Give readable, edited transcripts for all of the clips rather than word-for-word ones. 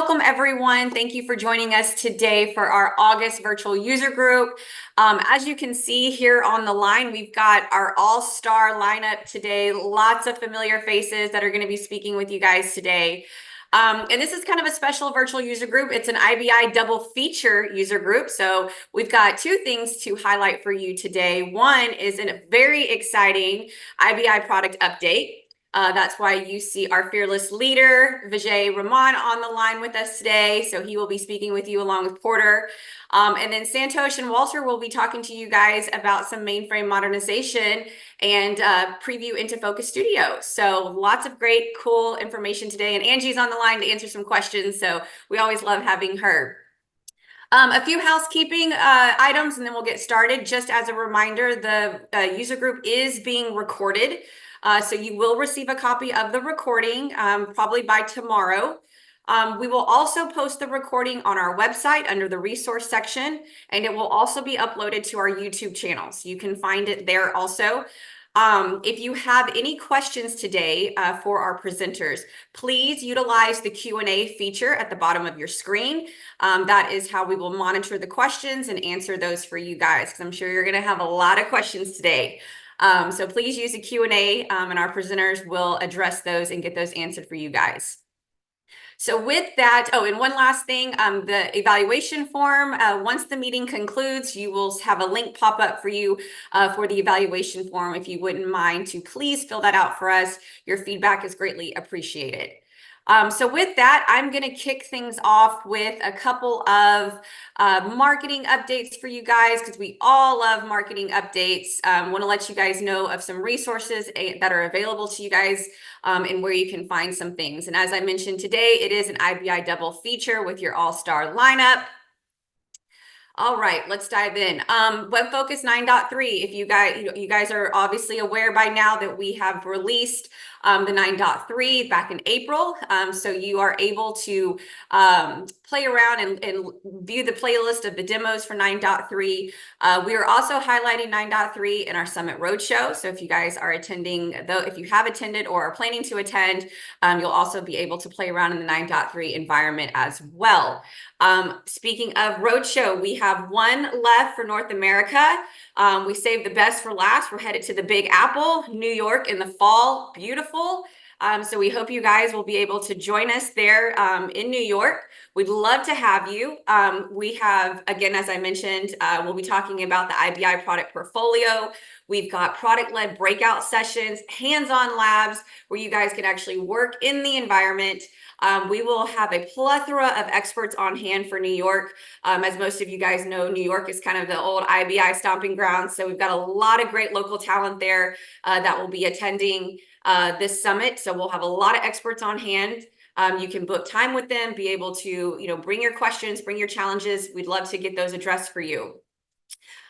welcome everyone. Thank you for joining us today for our August virtual user group. As you can see here on the line, we've got our all-star lineup today. Lots of familiar faces that are going to be speaking with you guys today. And this is kind of a special virtual user group. It's an IBI double feature user group. So we've got two things to highlight for you today. One is a very exciting IBI product update. That's why you see our fearless leader, Vijay Raman, on the line with us today. So he will be speaking with you along with Porter. And then Santosh and Walter will be talking to you guys about some mainframe modernization and preview into Focus Studio. So lots of great, cool information today. And Angie's on the line to answer some questions. So we always love having her. A few housekeeping items, and then we'll get started. Just as a reminder, the user group is being recorded. So you will receive a copy of the recording probably by tomorrow. We will also post the recording on our website under the resource section, and it will also be uploaded to our YouTube channel. So you can find it there also. If you have any questions today for our presenters, please utilize the Q&A feature at the bottom of your screen. That is how we will monitor the questions and answer those for you guys, because I'm sure you're going to have a lot of questions today. So please use the Q&A and our presenters will address those and get those answered for you guys. So with that, oh, and one last thing, the evaluation form, once the meeting concludes, you will have a link pop up for you for the evaluation form. If you wouldn't mind to please fill that out for us. Your feedback is greatly appreciated. So with that, I'm going to kick things off with a couple of marketing updates for you guys, because we all love marketing updates. Want to let you guys know of some resources that are available to you guys and where you can find some things. And as I mentioned today, it is an IBI double feature with your all-star lineup. All right, let's dive in. Web Focus 9.3. If you guys are obviously aware by now that we have released the 9.3 back in April. So you are able to play around and view the playlist of the demos for 9.3. We are also highlighting 9.3 in our Summit Roadshow. So if you guys are attending, if you have attended or are planning to attend, you'll also be able to play around in the 9.3 environment as well. Speaking of Roadshow, we have one left for North America. We saved the best for last. We're headed to the Big Apple, New York in the fall. Beautiful. So we hope you guys will be able to join us there in New York. We'd love to have you. We have, again, as I mentioned, we'll be talking about the IBI product portfolio. We've got product-led breakout sessions, hands-on labs where you guys can actually work in the environment. We will have a plethora of experts on hand for New York. As most of you guys know, New York is kind of the old IBI stomping ground. So we've got a lot of great local talent there that will be attending this summit. So we'll have a lot of experts on hand. You can book time with them, be able to, bring your questions, bring your challenges. We'd love to get those addressed for you.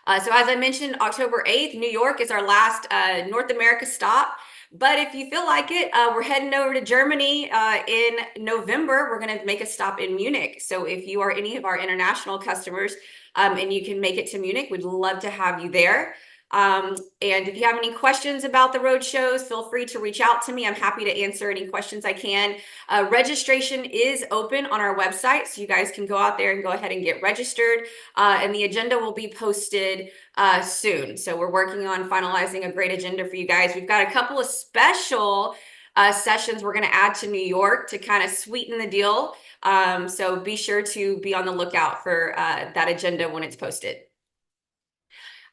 So as I mentioned, October 8th, New York is our last North America stop. But if you feel like it, we're heading over to Germany in November. We're going to make a stop in Munich. So if you are any of our international customers and you can make it to Munich, we'd love to have you there. And if you have any questions about the road shows, feel free to reach out to me. I'm happy to answer any questions I can. Registration is open on our website, so you guys can go out there and go ahead and get registered. And the agenda will be posted soon. So we're working on finalizing a great agenda for you guys. We've got a couple of special sessions we're going to add to New York to kind of sweeten the deal. So be sure to be on the lookout for that agenda when it's posted.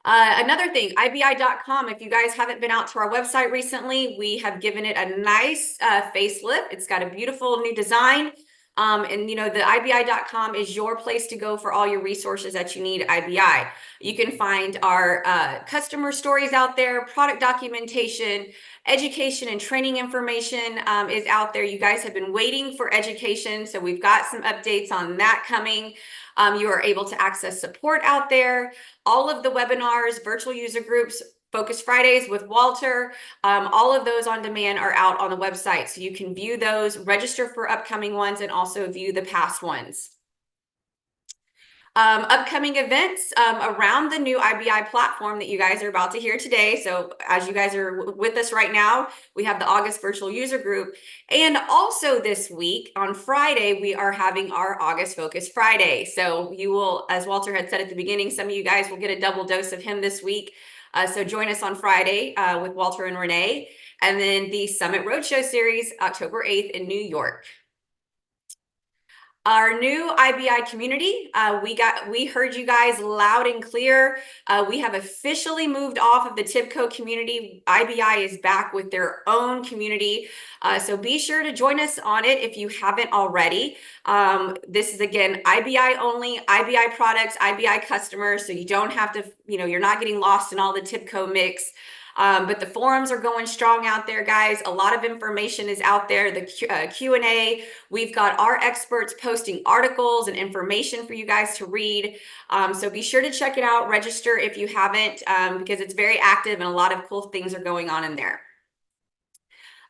Another thing, IBI.com, if you guys haven't been out to our website recently, we have given it a nice facelift. It's got a beautiful new design. And the IBI.com is your place to go for all your resources that you need at IBI. You can find our customer stories out there, product documentation, education and training information is out there. You guys have been waiting for education, so we've got some updates on that coming. You are able to access support out there. All of the webinars, virtual user groups, Focus Fridays with Walter, all of those on demand are out on the website. So you can view those, register for upcoming ones, and also view the past ones. Upcoming events around the new IBI platform that you guys are about to hear today. So as you guys are with us right now, we have the August virtual user group. And also this week on Friday, we are having our August Focus Friday. So you will, as Walter had said at the beginning, some of you guys will get a double dose of him this week. So join us on Friday with Walter and Renee. And then the Summit Roadshow Series, October 8th in New York. Our new IBI community, we heard you guys loud and clear. We have officially moved off of the TIBCO community. IBI is back with their own community. So be sure to join us on it if you haven't already. This is again, IBI only, IBI products, IBI customers. So you don't have to, you're not getting lost in all the TIBCO mix. But the forums are going strong out there, guys. A lot of information is out there. The Q&A, we've got our experts posting articles and information for you guys to read. So be sure to check it out, register if you haven't, because it's very active and a lot of cool things are going on in there.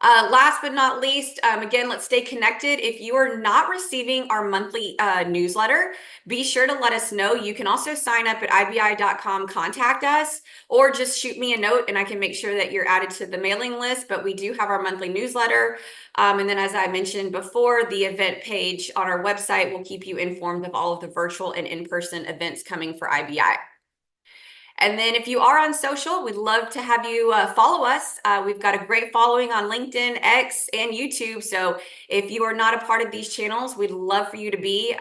Last but not least, again, let's stay connected. If you are not receiving our monthly newsletter, be sure to let us know. You can also sign up at ibi.com, contact us, or just shoot me a note and I can make sure that you're added to the mailing list. But we do have our monthly newsletter. And then as I mentioned before, the event page on our website will keep you informed of all of the virtual and in-person events coming for IBI. And then if you are on social, we'd love to have you follow us. We've got a great following on LinkedIn, X, and YouTube. So if you are not a part of these channels, we'd love for you to be.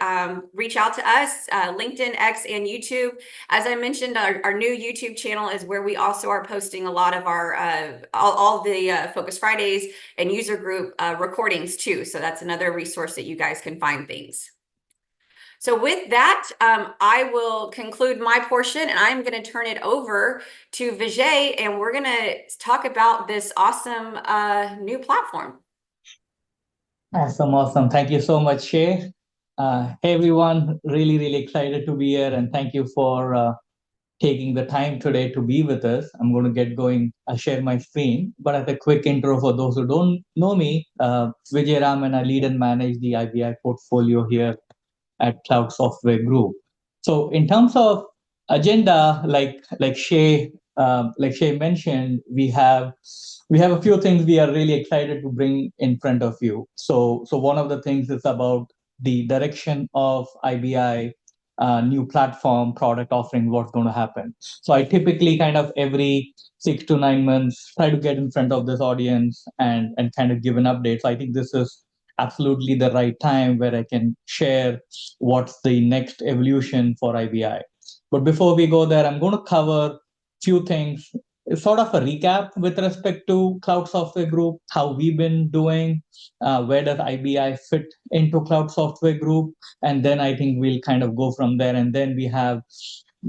Reach out to us, LinkedIn, X, and YouTube. As I mentioned, our new YouTube channel is where we also are posting a lot of our, all the Focus Fridays and user group recordings too. So that's another resource that you guys can find things. So with that, I will conclude my portion and I'm going to turn it over to Vijay and we're going to talk about this awesome new platform. Awesome. Thank you so much, Shay. Hey, everyone, really excited to be here and thank you for taking the time today to be with us. I'm going to get going. I'll share my screen, but as a quick intro for those who don't know me, Vijay Raman, I lead and manage the IBI portfolio here at Cloud Software Group. So in terms of agenda, like Shay mentioned, we have a few things we are really excited to bring in front of you. So one of the things is about the direction of IBI, new platform product offering, what's going to happen. So I typically kind of every 6 to 9 months try to get in front of this audience and kind of give an update. So I think this is absolutely the right time where I can share what's the next evolution for IBI. But before we go there, I'm going to cover a few things. It's sort of a recap with respect to Cloud Software Group, how we've been doing, where does IBI fit into Cloud Software Group, and then I think we'll kind of go from there. And then we have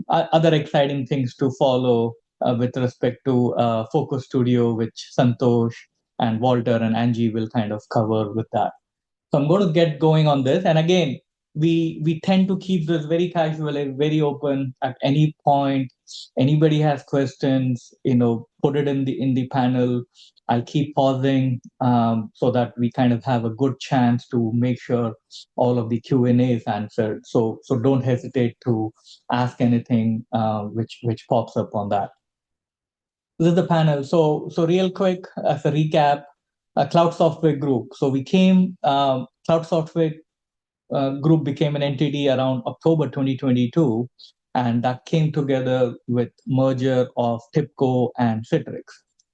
other exciting things to follow with respect to Focus Studio, which Santosh and Walter and Angie will kind of cover with that. So I'm going to get going on this. And again, we tend to keep this very casual and very open. At any point, anybody has questions, put it in the panel. I'll keep pausing so that we kind of have a good chance to make sure all of the Q&A is answered. So don't hesitate to ask anything which pops up on that. This is the panel. So real quick, as a recap, Cloud Software Group. So we came, Cloud Software Group became an entity around October 2022, and that came together with merger of TIBCO and Citrix.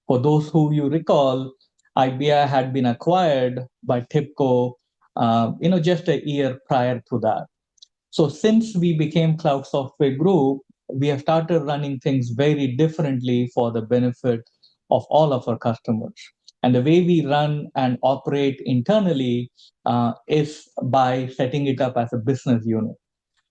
For those who you recall, IBI had been acquired by TIBCO, just a year prior to that. So since we became Cloud Software Group, we have started running things very differently for the benefit of all of our customers. And the way we run and operate internally is by setting it up as a business unit.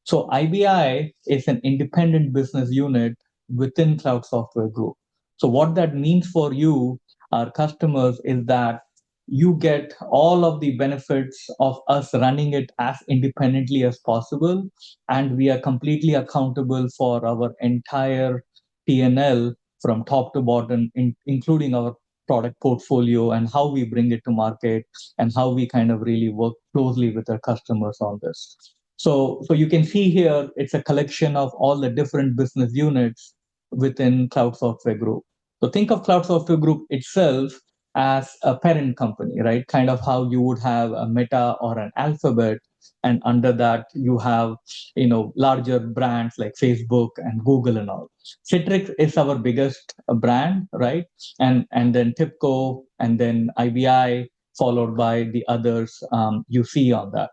So IBI is an independent business unit within Cloud Software Group. So what that means for you, our customers, is that you get all of the benefits of us running it as independently as possible, and we are completely accountable for our entire P&L from top to bottom, including our product portfolio and how we bring it to market and how we kind of really work closely with our customers on this. So you can see here, it's a collection of all the different business units within Cloud Software Group. So think of Cloud Software Group itself as a parent company, right? Kind of how you would have a Meta or an Alphabet, and under that you have, larger brands like Facebook and Google and all. Citrix is our biggest brand, right? And then TIPCO, and then IBI, followed by the others you see on that.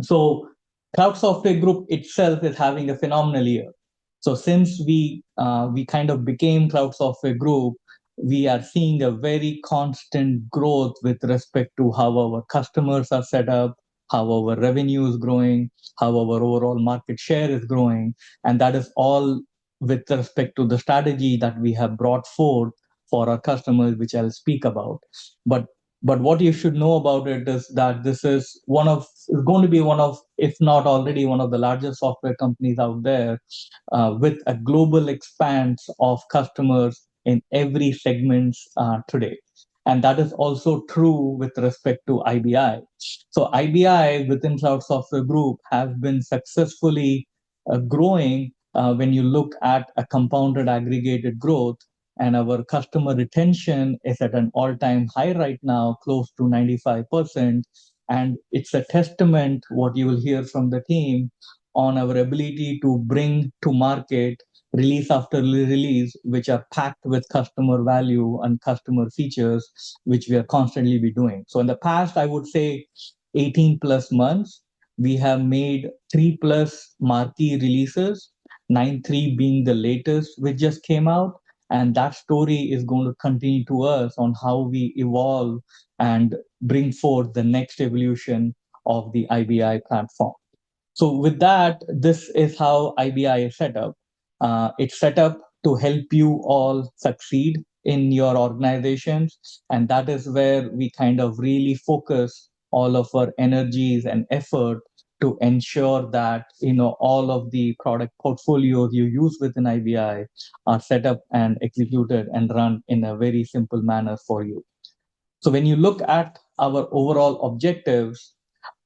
So Cloud Software Group itself is having a phenomenal year. So since we kind of became Cloud Software Group, we are seeing a very constant growth with respect to how our customers are set up, how our revenue is growing, how our overall market share is growing, and that is all with respect to the strategy that we have brought forth for our customers, which I'll speak about. But but what you should know about it is that this is going to be one of, if not already one of the largest software companies out there, with a global expanse of customers in every segment today. And that is also true with respect to IBI. So IBI within Cloud Software Group has been successfully growing when you look at a compounded aggregated growth, and our customer retention is at an all-time high right now, close to 95%. And it's a testament, what you will hear from the team, on our ability to bring to market release after release, which are packed with customer value and customer features, which we are constantly be doing. So in the past, I would say 18 plus months, we have made 3 plus marquee releases, 9.3 being the latest, which just came out. And that story is going to continue to us on how we evolve and bring forth the next evolution of the IBI platform. So with that, this is how IBI is set up. It's set up to help you all succeed in your organizations. And that is where we kind of really focus all of our energies and effort to ensure that all of the product portfolios you use within IBI are set up and executed and run in a very simple manner for you. So when you look at our overall objectives,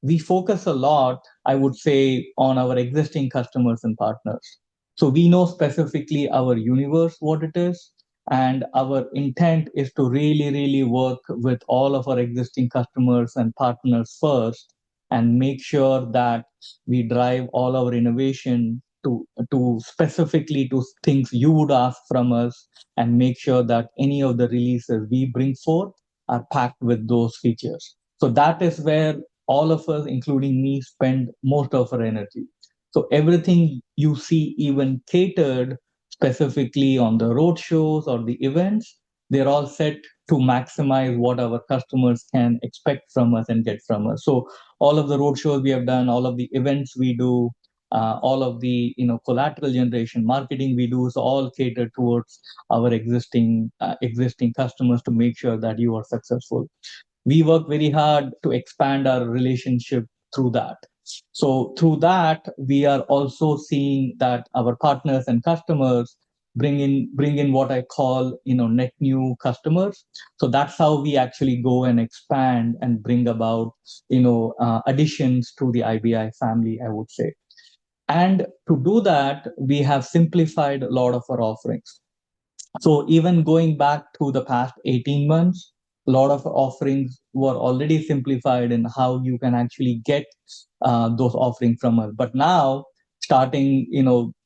we focus a lot, I would say, on our existing customers and partners. So we know specifically our universe, what it is, and our intent is to really, really work with all of our existing customers and partners first, and make sure that we drive all our innovation to specifically to things you would ask from us, and make sure that any of the releases we bring forth are packed with those features. So that is where all of us, including me, spend most of our energy. So everything you see, even catered specifically on the road shows or the events, they're all set to maximize what our customers can expect from us and get from us. So all of the road shows we have done, all of the events we do, all of the collateral generation marketing we do is all catered towards our existing customers to make sure that you are successful. We work very hard to expand our relationship through that. So through that, we are also seeing that our partners and customers bring in what I call net new customers. So that's how we actually go and expand and bring about additions to the IBI family, I would say. And to do that, we have simplified a lot of our offerings. So even going back to the past 18 months, a lot of offerings were already simplified in how you can actually get those offerings from us. But now, starting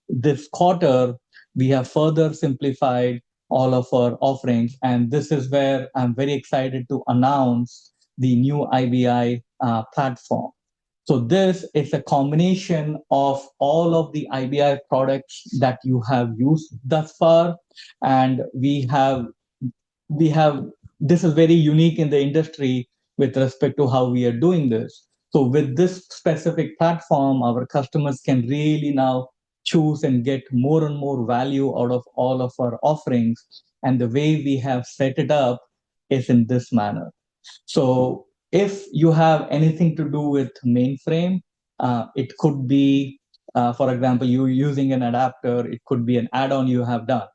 this quarter, we have further simplified all of our offerings, and this is where I'm very excited to announce the new IBI platform. So this is a combination of all of the IBI products that you have used thus far, and we have this is very unique in the industry with respect to how we are doing this. So with this specific platform, our customers can really now choose and get more and more value out of all of our offerings. And the way we have set it up is in this manner. So if you have anything to do with mainframe, it could be, for example, you using an adapter, it could be an add-on you have done.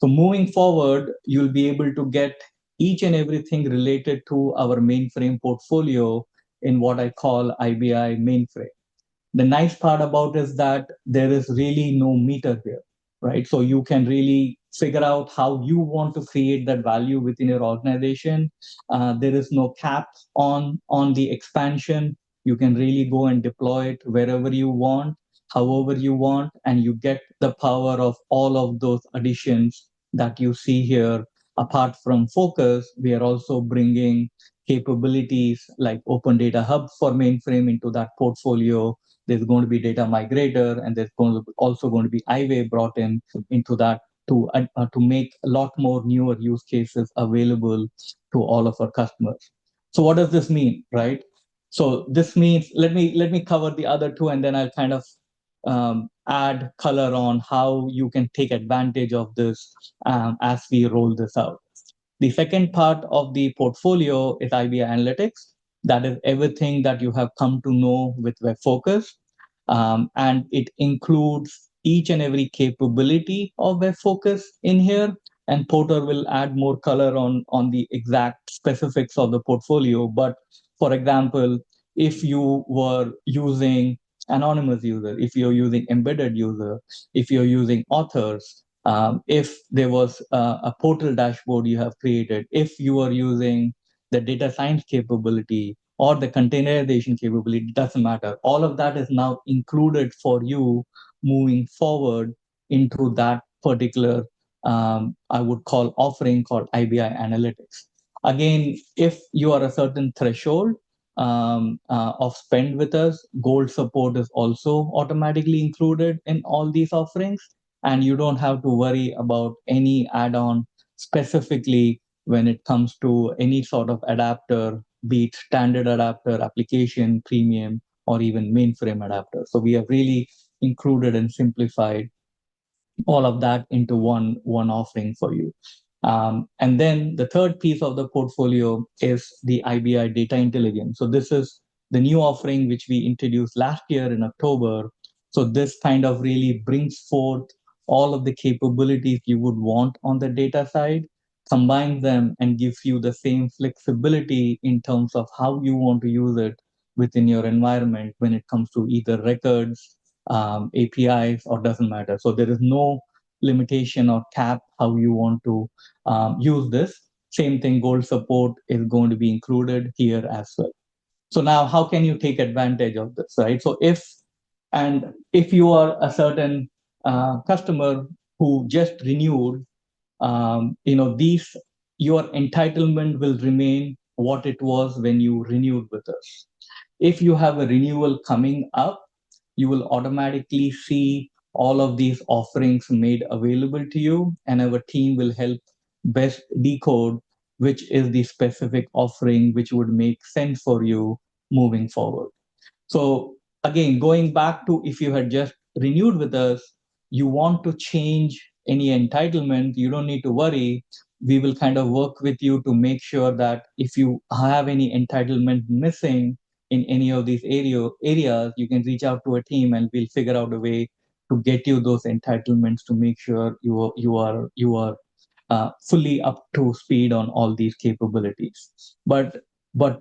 So moving forward, you'll be able to get each and everything related to our mainframe portfolio in what I call IBI mainframe. The nice part about is that there is really no meter here, right? So you can really figure out how you want to create that value within your organization. There is no cap on the expansion. You can really go and deploy it wherever you want, however you want, and you get the power of all of those additions that you see here. Apart from focus, we are also bringing capabilities like Open Data Hub for mainframe into that portfolio. There's going to be data migrator, and there's also going to be iWay brought in into that to make a lot more newer use cases available to all of our customers. So what does this mean, right? So this means let me cover the other two, and then I'll kind of add color on how you can take advantage of this as we roll this out. The second part of the portfolio is IBI Analytics. That is everything that you have come to know with Web Focus. And it includes each and every capability of Web Focus in here. And Porter will add more color on the exact specifics of the portfolio. But for example, if you were using anonymous user, if you're using embedded user, if you're using authors, if there was a portal dashboard you have created, if you are using the data science capability or the containerization capability, it doesn't matter. All of that is now included for you moving forward into that particular, I would call offering called IBI Analytics. Again, if you are a certain threshold of spend with us, gold support is also automatically included in all these offerings, and you don't have to worry about any add-on specifically when it comes to any sort of adapter, be it standard adapter, application, premium, or even mainframe adapter. So we have really included and simplified all of that into one offering for you. And then the third piece of the portfolio is the IBI Data Intelligence. So this is the new offering which we introduced last year in October. So this kind of really brings forth all of the capabilities you would want on the data side, combines them, and gives you the same flexibility in terms of how you want to use it within your environment when it comes to either records, APIs, or doesn't matter. So there is no limitation or cap how you want to use this. Same thing, gold support is going to be included here as well. So now how can you take advantage of this, right? So if you are a certain customer who just renewed, these, your entitlement will remain what it was when you renewed with us. If you have a renewal coming up, you will automatically see all of these offerings made available to you, and our team will help best decode which is the specific offering which would make sense for you moving forward. So again, going back to if you had just renewed with us, you want to change any entitlement, you don't need to worry. We will kind of work with you to make sure that if you have any entitlement missing in any of these areas, you can reach out to a team and we'll figure out a way to get you those entitlements to make sure you are fully up to speed on all these capabilities. But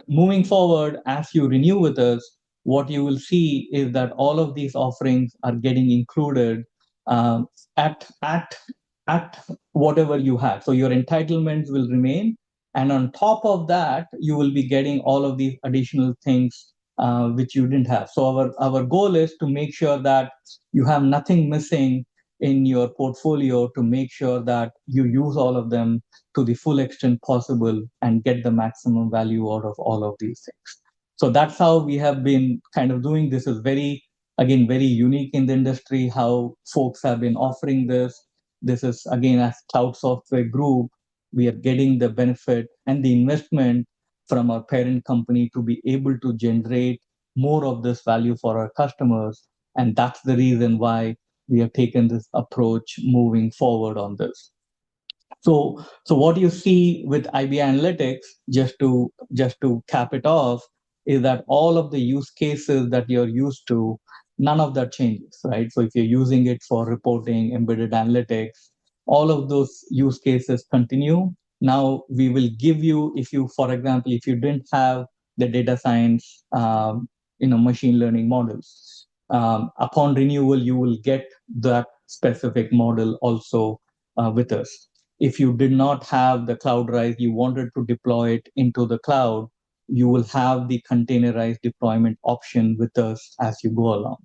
moving forward, as you renew with us, what you will see is that all of these offerings are getting included um, at at at whatever you have. So your entitlements will remain, and on top of that, you will be getting all of these additional things which you didn't have. So our goal is to make sure that you have nothing missing in your portfolio, to make sure that you use all of them to the full extent possible and get the maximum value out of all of these things. So that's how we have been kind of doing. This is again, very unique in the industry, how folks have been offering this. This is, again, as Cloud Software Group, we are getting the benefit and the investment from our parent company to be able to generate more of this value for our customers. And that's the reason why we have taken this approach moving forward on this. So what you see with IB Analytics, just to cap it off, is that all of the use cases that you're used to, none of that changes, right? So if you're using it for reporting, embedded analytics, all of those use cases continue. Now we will give you, if you, for example, if you didn't have the data science, machine learning models, Upon renewal, you will get that specific model also with us. If you did not have the CloudRise, you wanted to deploy it into the cloud, you will have the containerized deployment option with us as you go along.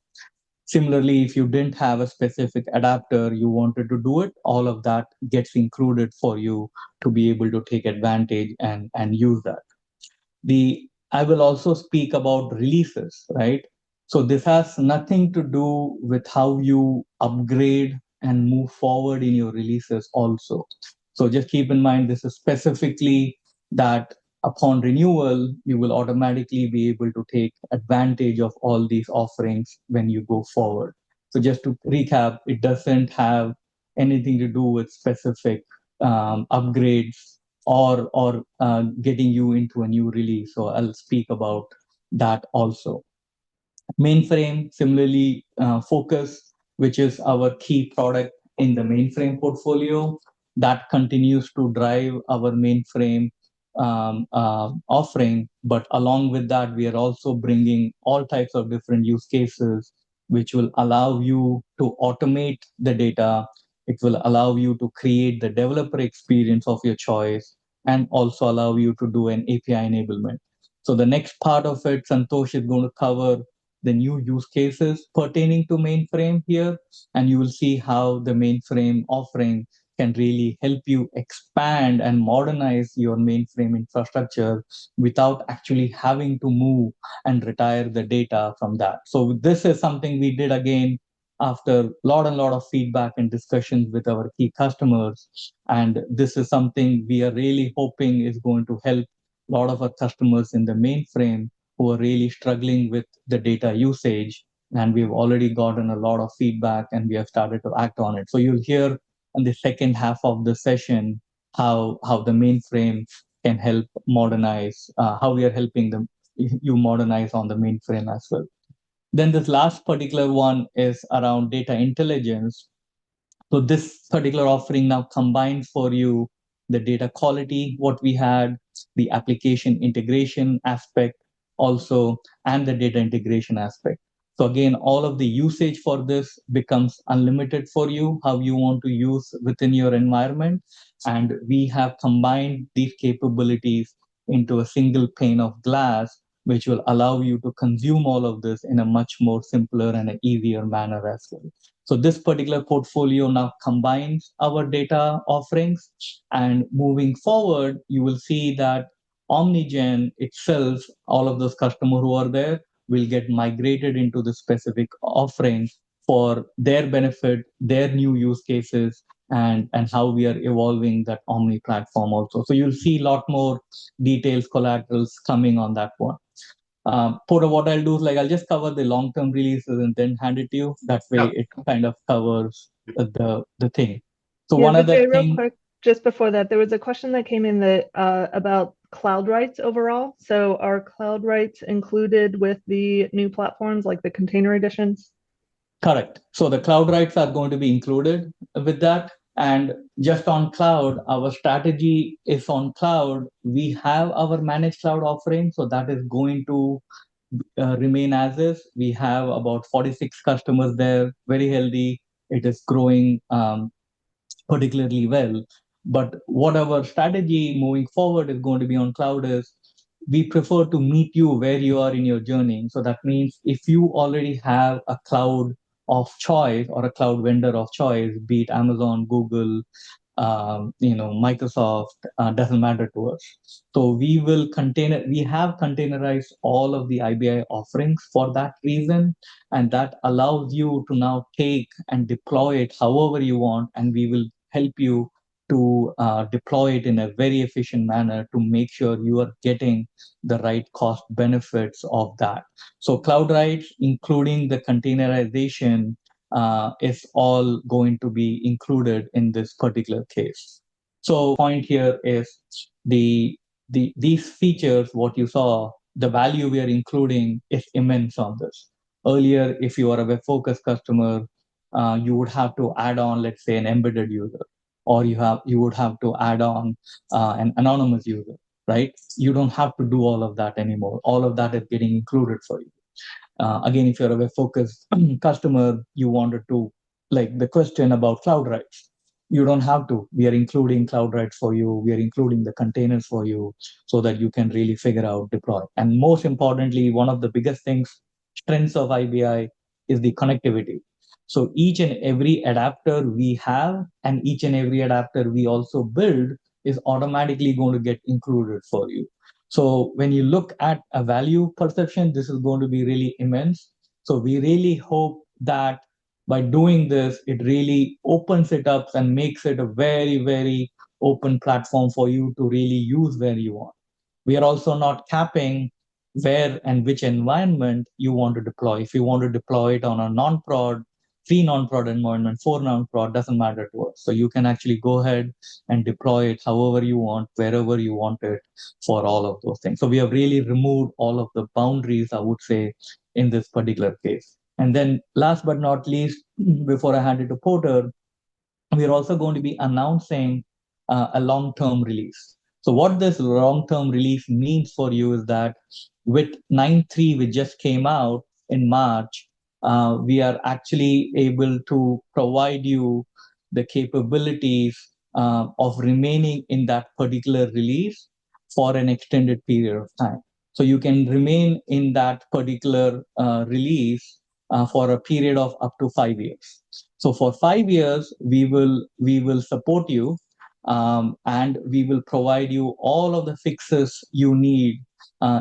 Similarly, if you didn't have a specific adapter, you wanted to do it, all of that gets included for you to be able to take advantage and use that. I will also speak about releases, right? So this has nothing to do with how you upgrade and move forward in your releases also. So just keep in mind, this is specifically that upon renewal, you will automatically be able to take advantage of all these offerings when you go forward. So just to recap, it doesn't have anything to do with specific upgrades or getting you into a new release. So I'll speak about that also. Mainframe, similarly, Focus, which is our key product in the mainframe portfolio, that continues to drive our mainframe offering. But along with that, we are also bringing all types of different use cases, which will allow you to automate the data. It will allow you to create the developer experience of your choice and also allow you to do an API enablement. So the next part of it, Santosh is going to cover the new use cases pertaining to mainframe here, and you will see how the mainframe offering can really help you expand and modernize your mainframe infrastructure without actually having to move and retire the data from that. So this is something we did again after a lot and lot of feedback and discussions with our key customers. And this is something we are really hoping is going to help a lot of our customers in the mainframe who are really struggling with the data usage. And we've already gotten a lot of feedback and we have started to act on it. So you'll hear in the second half of the session how the mainframe can help modernize, how we are helping them you modernize on the mainframe as well. Then this last particular one is around data intelligence. So this particular offering now combines for you the data quality, what we had, the application integration aspect also, and the data integration aspect. So again, all of the usage for this becomes unlimited for you, how you want to use within your environment. And we have combined these capabilities into a single pane of glass, which will allow you to consume all of this in a much more simpler and an easier manner as well. So this particular portfolio now combines our data offerings, and moving forward, you will see that Omnigen itself, all of those customers who are there will get migrated into the specific offering for their benefit, their new use cases, and how we are evolving that Omni platform also. So you'll see a lot more details, collaterals coming on that one. Porter, what I'll do is like I'll just cover the long-term releases and then hand it to you. That way, it kind of covers the thing. So yeah, one other Vijay, thing, real quick, just before that, there was a question that came in that about cloud rights overall. So are cloud rights included with the new platforms like the container editions? correct. So the cloud rights are going to be included with that. And just on cloud, our strategy is on cloud. We have our managed cloud offering, so that is going to remain as is. We have about 46 customers there, very healthy. It is growing particularly well. But what our strategy moving forward is going to be on cloud is we prefer to meet you where you are in your journey. So that means if you already have a cloud of choice or a cloud vendor of choice, be it Amazon, Google, Microsoft, doesn't matter to us. So we have containerized all of the IBI offerings for that reason. And that allows you to now take and deploy it however you want. And we will help you to deploy it in a very efficient manner to make sure you are getting the right cost benefits of that. So cloud rights, including the containerization, is all going to be included in this particular case. So point here is these features, what you saw, the value we are including is immense on this. Earlier, if you are a web focused customer, you would have to add on, let's say, an embedded user, or you would have to add on an anonymous user, right? You don't have to do all of that anymore. All of that is getting included for you. Again, if you're a web-focused customer, you wanted to, like the question about cloud rights, you don't have to. We are including cloud rights for you. We are including the containers for you so that you can really figure out, deploy. And most importantly, one of the biggest strengths of IBI is the connectivity. So each and every adapter we have and each and every adapter we also build is automatically going to get included for you. So when you look at a value perception, this is going to be really immense. So we really hope that by doing this, it really opens it up and makes it a very, very open platform for you to really use where you want. We are also not capping where and which environment you want to deploy. If you want to deploy it on a non-prod, 3 non-prod environment, 4 non-prod, doesn't matter to us. So you can actually go ahead and deploy it however you want, wherever you want it for all of those things. So we have really removed all of the boundaries, I would say, in this particular case. And then last but not least, before I hand it to Porter, we're also going to be announcing a long-term release. So what this long-term release means for you is that with 9.3, which just came out in March, we are actually able to provide you the capabilities of remaining in that particular release for an extended period of time. So you can remain in that particular release for a period of up to 5 years. So for 5 years, we will support you, and we will provide you all of the fixes you need,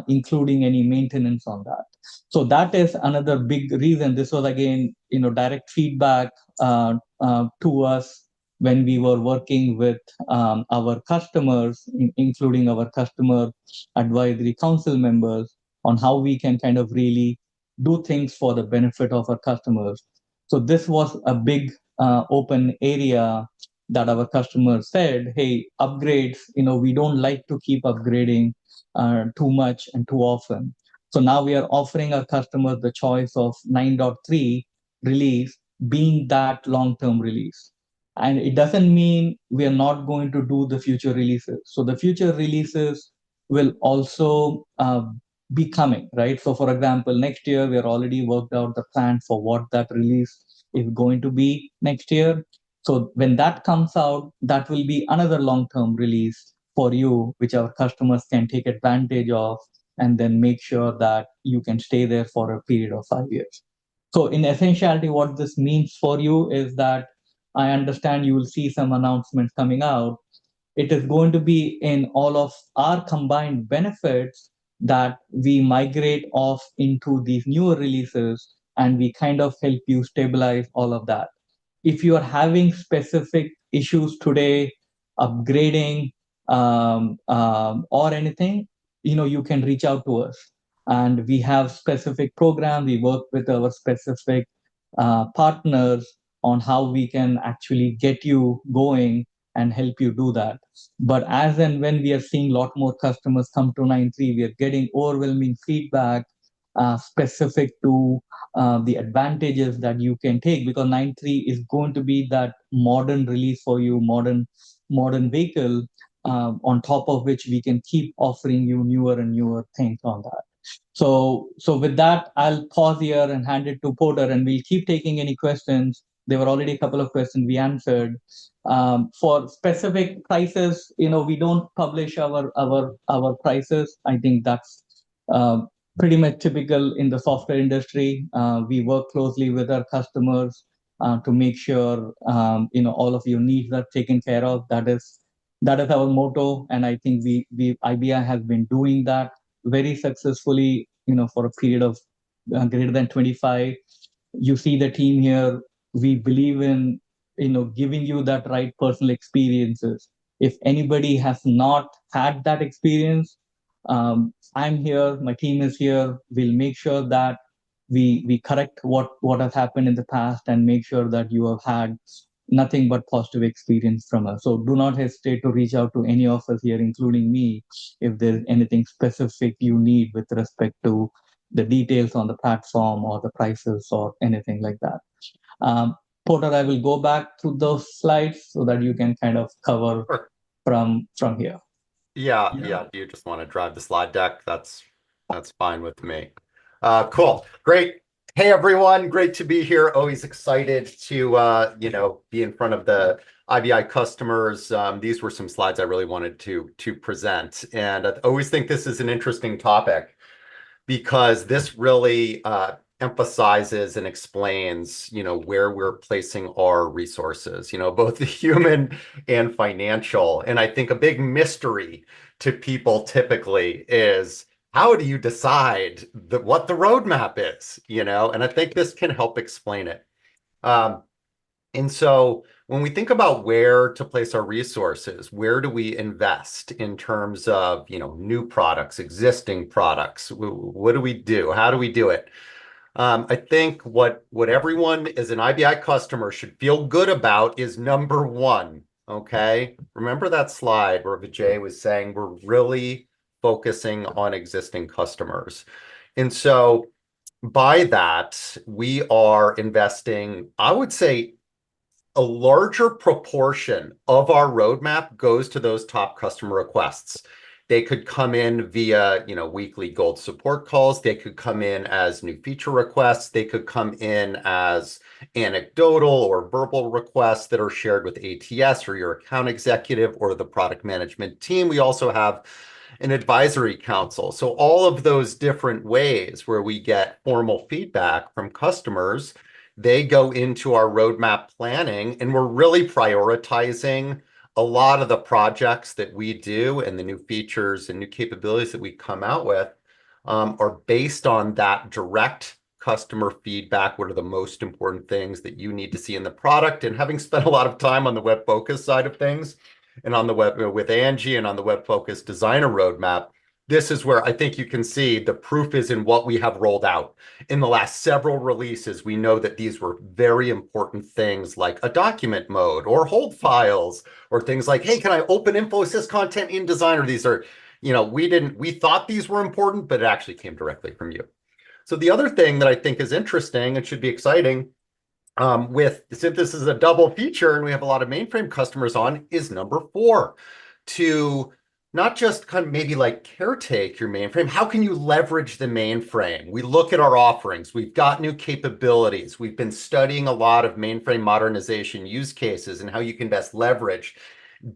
including any maintenance on that. So that is another big reason. This was again, direct feedback to us when we were working with our customers, including our customer advisory council members, on how we can kind of really do things for the benefit of our customers. So this was a big open area that our customers said, hey, upgrades, we don't like to keep upgrading too much and too often. So now we are offering our customers the choice of 9.3 release being that long-term release. And it doesn't mean we are not going to do the future releases. So the future releases will also be coming, right? So for example, next year, we are already worked out the plan for what that release is going to be next year. So when that comes out, that will be another long-term release for you, which our customers can take advantage of and then make sure that you can stay there for a period of 5 years. So in essentiality, what this means for you is that I understand you will see some announcements coming out. It is going to be in all of our combined benefits that we migrate off into these newer releases, and we kind of help you stabilize all of that. If you are having specific issues today, upgrading or anything, you can reach out to us. And we have specific programs. We work with our specific partners on how we can actually get you going and help you do that. But as and when we are seeing a lot more customers come to 9.3, we are getting overwhelming feedback specific to the advantages that you can take, because 9.3 is going to be that modern release for you, modern vehicle, on top of which we can keep offering you newer and newer things on that. So with that, I'll pause here and hand it to Porter, and we'll keep taking any questions. There were already a couple of questions we answered. For specific prices, we don't publish our prices. I think that's pretty much typical in the software industry. We work closely with our customers to make sure all of your needs are taken care of. That is our motto, and I think IBI has been doing that very successfully, for a period of greater than 25. You see the team here. We believe in, giving you that right personal experiences. If anybody has not had that experience, I'm here, my team is here. We'll make sure that we correct what has happened in the past and make sure that you have had nothing but positive experience from us. So do not hesitate to reach out to any of us here, including me, if there's anything specific you need with respect to the details on the platform or the prices or anything like that. Porter, I will go back to those slides so that you can kind of cover from here. Yeah. Do you just want to drive the slide deck? That's fine with me. Cool. Great. Hey, everyone. Great to be here. Always excited to, be in front of the IBI customers. These were some slides I really wanted to present. And I always think this is an interesting topic because this really emphasizes and explains, where we're placing our resources, both the human and financial. And I think a big mystery to people typically is how do you decide what the roadmap is, And I think this can help explain it. Um, and so when we think about where to place our resources, where do we invest in terms of, new products, existing products? What do we do? How do we do it? I think what everyone as an IBI customer should feel good about is number one, okay? Remember that slide where Vijay was saying we're really focusing on existing customers. And so by that, we are investing, I would say, a larger proportion of our roadmap goes to those top customer requests. They could come in via, weekly gold support calls. They could come in as new feature requests. They could come in as anecdotal or verbal requests that are shared with ATS or your account executive or the product management team. We also have an advisory council. So all of those different ways where we get formal feedback from customers, they go into our roadmap planning, and we're really prioritizing a lot of the projects that we do and the new features and new capabilities that we come out with are based on that direct customer feedback. What are the most important things that you need to see in the product? And having spent a lot of time on the web focus side of things and on the web with Angie and on the web focus designer roadmap, this is where I think you can see the proof is in what we have rolled out. In the last several releases, we know that these were very important things like a document mode or hold files or things like, hey, can I open InfoAssist content in Designer? These are, we thought these were important, but it actually came directly from you. So the other thing that I think is interesting and should be exciting since this is a double feature and we have a lot of mainframe customers on is number 4, to not just kind of maybe like caretake your mainframe. How can you leverage the mainframe? We look at our offerings. We've got new capabilities. We've been studying a lot of mainframe modernization use cases and how you can best leverage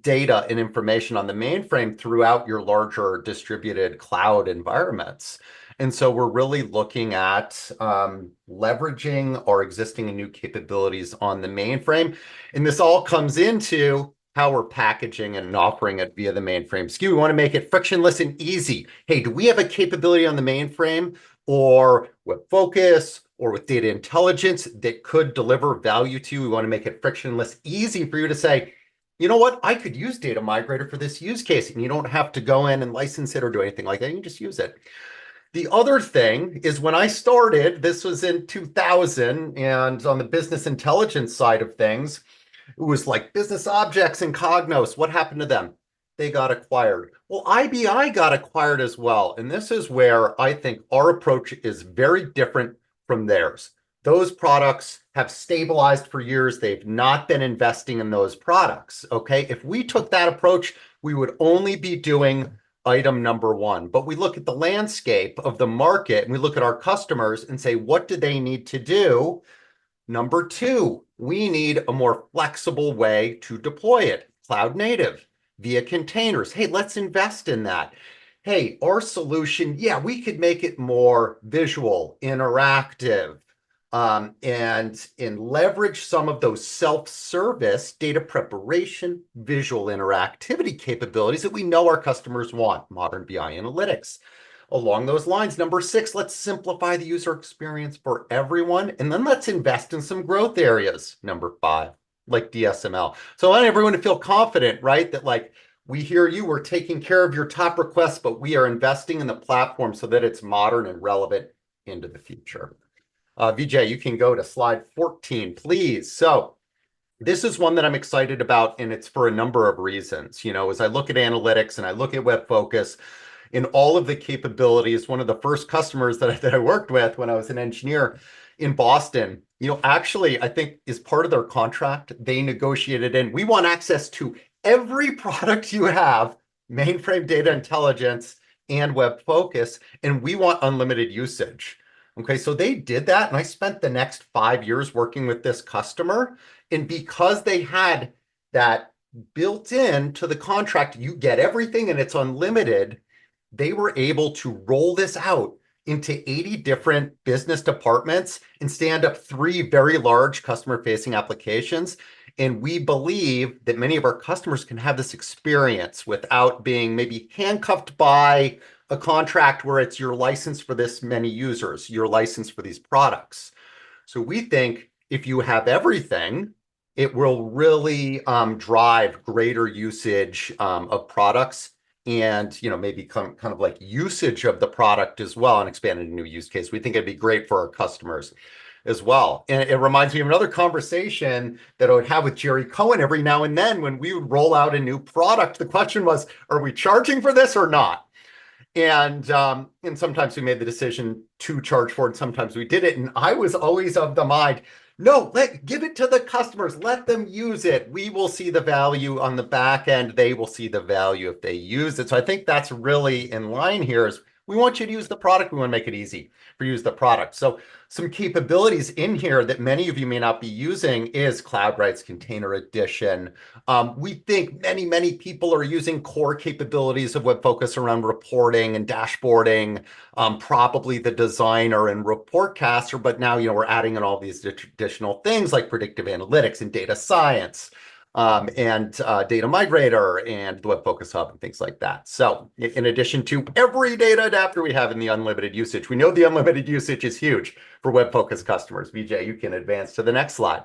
data and information on the mainframe throughout your larger distributed cloud environments. And so we're really looking at leveraging our existing and new capabilities on the mainframe. And this all comes into how we're packaging and offering it via the mainframe SKU. We want to make it frictionless and easy. Hey, do we have a capability on the mainframe or web focus or with data intelligence that could deliver value to you? We want to make it frictionless, easy for you to say, you know what, I could use Data Migrator for this use case, and you don't have to go in and license it or do anything like that. You can just use it. The other thing is when I started, this was in 2000, and on the business intelligence side of things, it was like business objects and Cognos. What happened to them? They got acquired. Well, IBI got acquired as well. And this is where I think our approach is very different from theirs. Those products have stabilized for years. They've not been investing in those products. Okay. If we took that approach, we would only be doing item number 1. But we look at the landscape of the market and we look at our customers and say, what do they need to do? Number 2, we need a more flexible way to deploy it. Cloud native, via containers. Hey, let's invest in that. Hey, our solution, yeah, we could make it more visual, interactive, and leverage some of those self-service data preparation, visual interactivity capabilities that we know our customers want, modern BI analytics. Along those lines, number 6, let's simplify the user experience for everyone. And then let's invest in some growth areas. Number 5, like DSML. So I want everyone to feel confident, right? That like, we hear you, we're taking care of your top requests, but we are investing in the platform so that it's modern and relevant into the future. Vijay, you can go to slide 14, please. So this is one that I'm excited about, and it's for a number of reasons. As I look at analytics and I look at web focus, in all of the capabilities, one of the first customers that I worked with when I was an engineer in Boston, actually, I think is part of their contract, they negotiated in, we want access to every product you have, mainframe data intelligence and web focus, and we want unlimited usage. Okay, so they did that, and I spent the next 5 years working with this customer. And because they had that built in to the contract, you get everything and it's unlimited, they were able to roll this out into 80 different business departments and stand up 3 very large customer-facing applications. And we believe that many of our customers can have this experience without being maybe handcuffed by a contract where it's your license for this many users, your license for these products. So we think if you have everything, it will really drive greater usage of products, and maybe kind of like usage of the product as well, and expand into new use case. We think it'd be great for our customers as well. And it reminds me of another conversation that I would have with Jerry Cohen every now and then when we would roll out a new product. The question was, are we charging for this or not? And sometimes we made the decision to charge for it, and sometimes we did it. And I was always of the mind, no, give it to the customers, let them use it. We will see the value on the back end. They will see the value if they use it. So I think that's really in line here is we want you to use the product. We want to make it easy for you to use the product. So some capabilities in here that many of you may not be using is Cloud Rights Container Edition. We think many people are using core capabilities of WebFocus around reporting and dashboarding, probably the designer and Reportcaster, but now we're adding in all these additional things like predictive analytics and data science, and Data Migrator and the WebFocus Hub and things like that. So in addition to every data adapter we have in the unlimited usage, we know the unlimited usage is huge for WebFocus customers. Vijay, you can advance to the next slide.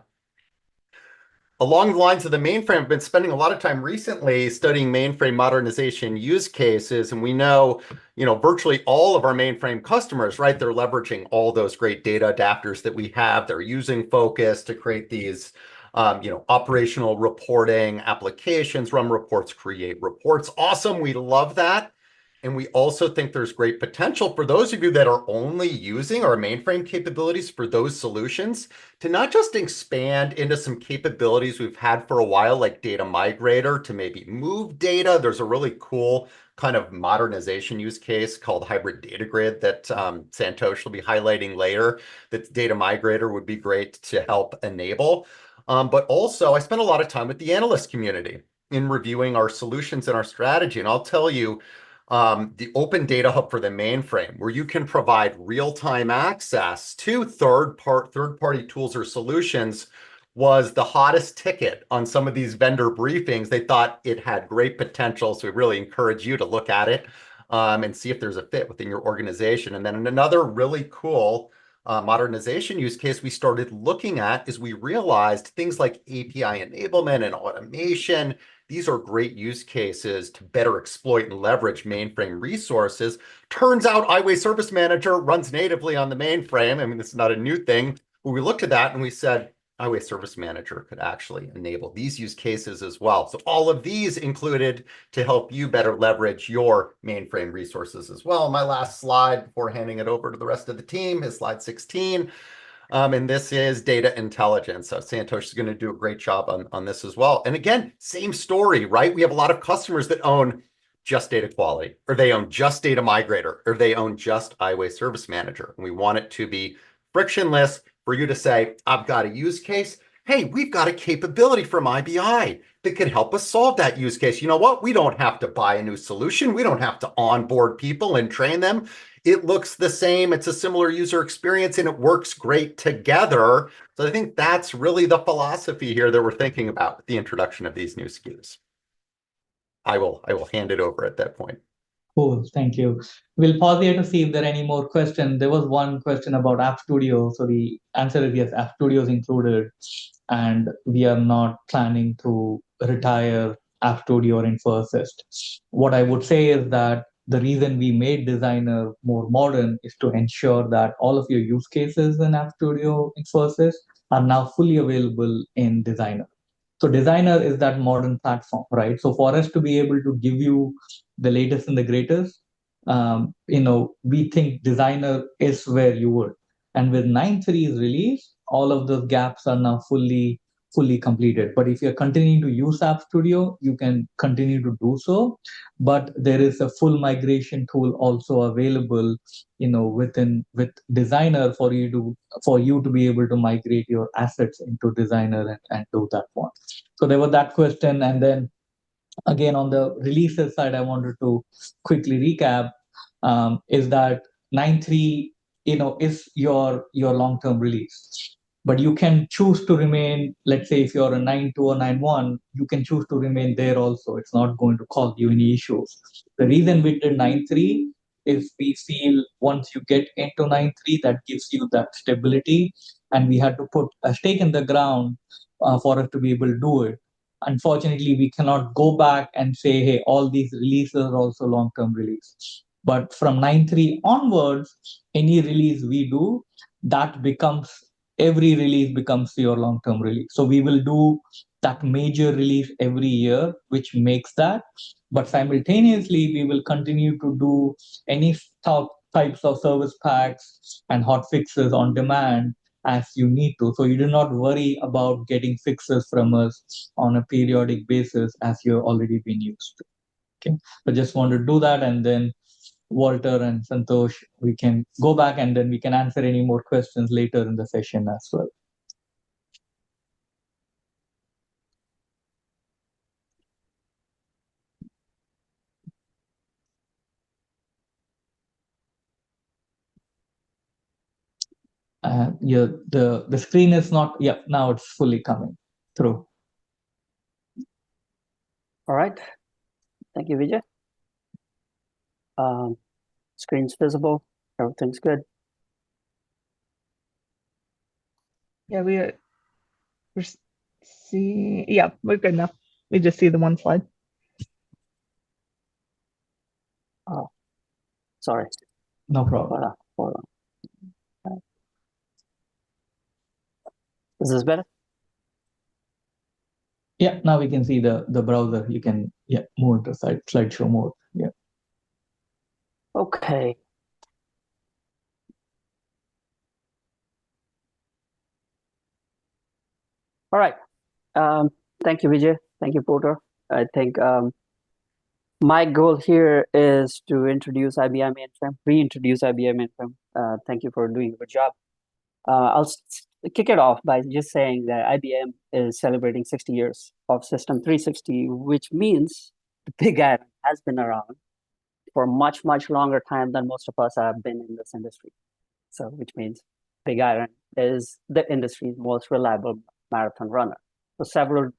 Along the lines of the mainframe, I've been spending a lot of time recently studying mainframe modernization use cases, and we know, virtually all of our mainframe customers, right? They're leveraging all those great data adapters that we have. They're using Focus to create these operational reporting applications, run reports, create reports. Awesome. We love that. And we also think there's great potential for those of you that are only using our mainframe capabilities for those solutions to not just expand into some capabilities we've had for a while, like Data Migrator, to maybe move data. There's a really cool kind of modernization use case called Hybrid Data Grid that Santosh will be highlighting later, that Data Migrator would be great to help enable. But also, I spent a lot of time with the analyst community in reviewing our solutions and our strategy. And I'll tell you, the Open Data Hub for the mainframe, where you can provide real-time access to third-party tools or solutions, was the hottest ticket on some of these vendor briefings. They thought it had great potential, so we really encourage you to look at it and see if there's a fit within your organization. And then another really cool modernization use case we started looking at is we realized things like API enablement and automation. These are great use cases to better exploit and leverage mainframe resources. Turns out iWay Service Manager runs natively on the mainframe. I mean, this is not a new thing. But we looked at that and we said, iWay Service Manager could actually enable these use cases as well. So all of these included to help you better leverage your mainframe resources as well. My last slide before handing it over to the rest of the team is slide 16. And this is data intelligence. So Santosh is going to do a great job on this as well. And again, same story, right? We have a lot of customers that own just data quality, or they own just Data Migrator, or they own just iWay Service Manager. And we want it to be frictionless for you to say, I've got a use case. Hey, we've got a capability from IBI that could help us solve that use case. You know what? We don't have to buy a new solution. We don't have to onboard people and train them. It looks the same. It's a similar user experience and it works great together. So I think that's really the philosophy here that we're thinking about with the introduction of these new SKUs. I will hand it over at that point. Cool, thank you. We'll pause here to see if there are any more questions. There was one question about App Studio. So the answer is yes, App Studio is included. And we are not planning to retire App Studio or InfoAssist. What I would say is that the reason we made Designer more modern is to ensure that all of your use cases in App Studio, InfoAssist are now fully available in Designer. So Designer is that modern platform, right? So for us to be able to give you the latest and the greatest, we think Designer is where you would. And with 9.3's release, all of those gaps are now fully fully completed. But if you're continuing to use App Studio, you can continue to do so. But there is a full migration tool also available, with Designer for you to be able to migrate your assets into Designer and do that one. So there was that question, and then again on the releases side, I wanted to quickly recap. Is that 9.3 is your long-term release, but you can choose to remain, let's say if you're a 9.2 or 9.1, you can choose to remain there also. It's not going to cause you any issues. The reason we did 9.3 is we feel once you get into 9.3, that gives you that stability, and we had to put a stake in the ground for us to be able to do it. Unfortunately, we cannot go back and say, hey, all these releases are also long-term release. But from 9.3 onwards, any release we do, every release becomes your long-term release. So we will do that major release every year, which makes that. But simultaneously, we will continue to do any types of service packs and hot fixes on demand as you need to. So you do not worry about getting fixes from us on a periodic basis as you've already been used to. Okay, so just want to do that, and then Walter and Santosh, we can go back and then we can answer any more questions later in the session as well. Yeah, the screen is not, yeah, now it's fully coming through. All right. Thank you, Vijay. Screen's visible. Everything's good. Yeah, we're seeing, yeah, we're good now. We just see the one slide. Oh, sorry. No problem. Hold on. Is this better? Yeah, now we can see the browser. You can move to slideshow mode. Yeah. Okay. All right. Thank you, Vijay. Thank you, Porter. I think my goal here is to introduce IBM Mainframe, reintroduce IBM Mainframe. Thank you for doing a good job. I'll kick it off by just saying that IBM is celebrating 60 years of System 360, which means the big iron has been around for much, much longer time than most of us have been in this industry. So, which means big iron is the industry's most reliable marathon runner. For several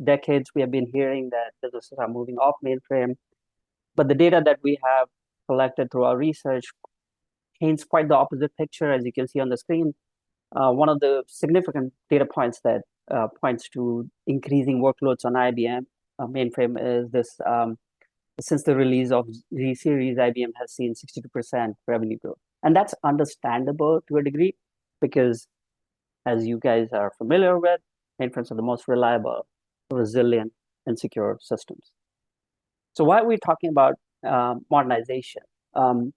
decades, we have been hearing that businesses are moving off mainframe, but the data that we have collected through our research paints quite the opposite picture, as you can see on the screen. One of the significant data points that points to increasing workloads on IBM mainframe is this. Since the release of Z series, IBM has seen 62% revenue growth. And that's understandable to a degree because, as you guys are familiar with, mainframes are the most reliable, resilient, and secure systems. So why are we talking about modernization? One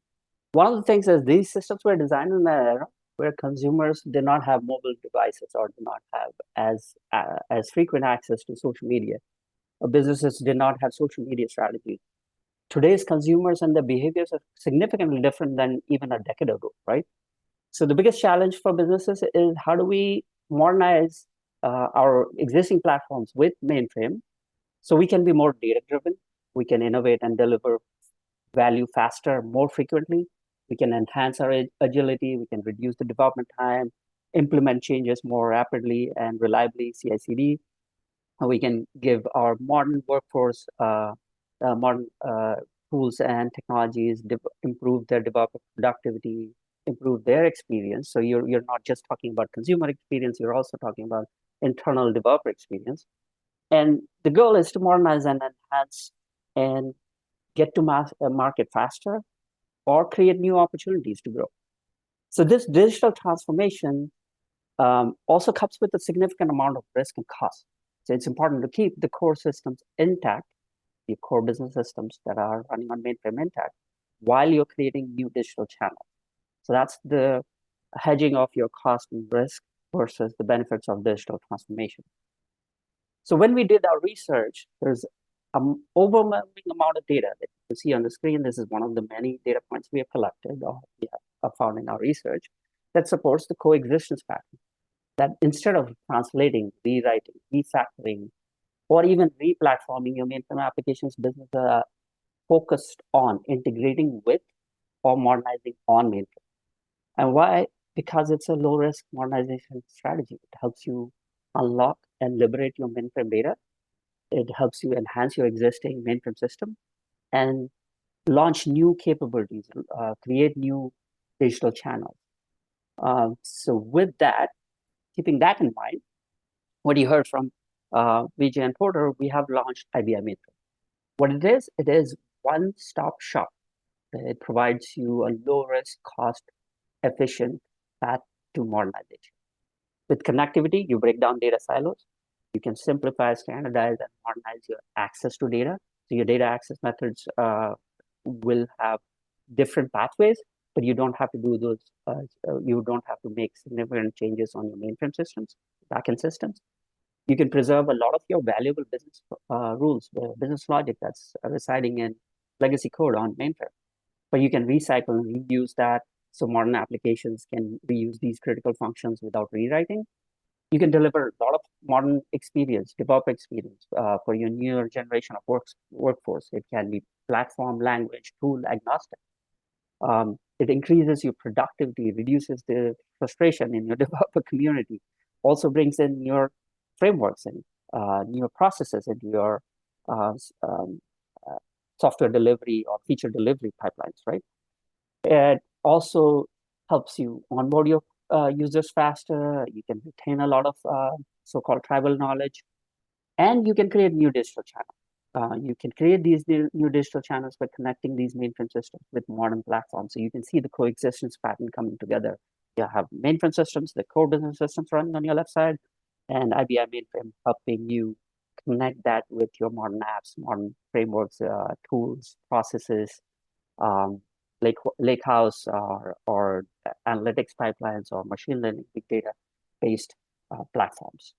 of the things is these systems were designed in an era where consumers did not have mobile devices or did not have as frequent access to social media. Businesses did not have social media strategies. Today's consumers and their behaviors are significantly different than even a decade ago, right? So the biggest challenge for businesses is how do we modernize our existing platforms with mainframe so we can be more data-driven, we can innovate and deliver value faster, more frequently, we can enhance our agility, we can reduce the development time, implement changes more rapidly and reliably, CI/CD. We can give our modern workforce modern tools and technologies, improve their developer productivity, improve their experience. So you're not just talking about consumer experience, you're also talking about internal developer experience. And the goal is to modernize and enhance and get to market faster or create new opportunities to grow. So this digital transformation also comes with a significant amount of risk and cost. So it's important to keep the core systems intact, the core business systems that are running on mainframe intact, while you're creating new digital channels. So that's the hedging of your cost and risk versus the benefits of digital transformation. So when we did our research, there's an overwhelming amount of data that you see on the screen. This is one of the many data points we have collected or we have found in our research that supports the coexistence pattern. That instead of translating, rewriting, refactoring, or even replatforming your mainframe applications, business are focused on integrating with or modernizing on mainframe. And why? Because it's a low-risk modernization strategy. It helps you unlock and liberate your mainframe data. It helps you enhance your existing mainframe system and launch new capabilities, create new digital channels. So with that, keeping that in mind, what you heard from Vijay and Porter, we have launched IBM Mainframe. What it is one-stop shop. It provides you a low-risk, cost-efficient path to modernization. With connectivity, you break down data silos. You can simplify, standardize, and modernize your access to data. So your data access methods will have different pathways, but you don't have to do those. You don't have to make significant changes on your mainframe systems, backend systems. You can preserve a lot of your valuable business rules, business logic that's residing in legacy code on mainframe. But you can recycle and reuse that so modern applications can reuse these critical functions without rewriting. You can deliver a lot of modern experience, developer experience for your newer generation of workforce. It can be platform, language, tool agnostic. It increases your productivity, reduces the frustration in your developer community, also brings in your frameworks and your processes into your software delivery or feature delivery pipelines, right? It also helps you onboard your users faster. You can retain a lot of so-called tribal knowledge, and you can create new digital channels. You can create these new digital channels by connecting these mainframe systems with modern platforms. So you can see the coexistence pattern coming together. You have mainframe systems, the core business systems running on your left side, and IBM mainframe helping you connect that with your modern apps, modern frameworks, tools, processes, lakehouse or analytics pipelines or machine learning, big data based platforms.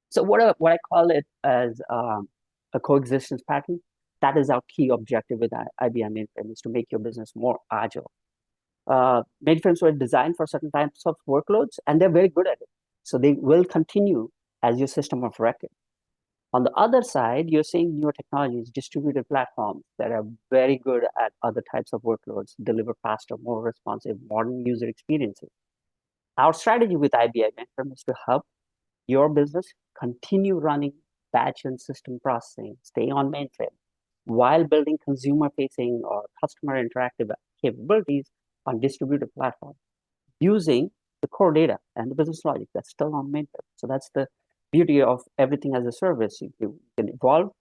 So what I call it as a coexistence pattern, that is our key objective with IBM mainframe, is to make your business more agile. Mainframes were designed for certain types of workloads, and they're very good at it. So they will continue as your system of record. On the other side, you're seeing newer technologies, distributed platforms that are very good at other types of workloads, deliver faster, more responsive, modern user experiences. Our strategy with IBM Mainframe is to help your business continue running batch and system processing, stay on mainframe, while building consumer-facing or customer interactive capabilities on distributed platforms, using the core data and the business logic that's still on mainframe. So that's the beauty of everything as a service. You can evolve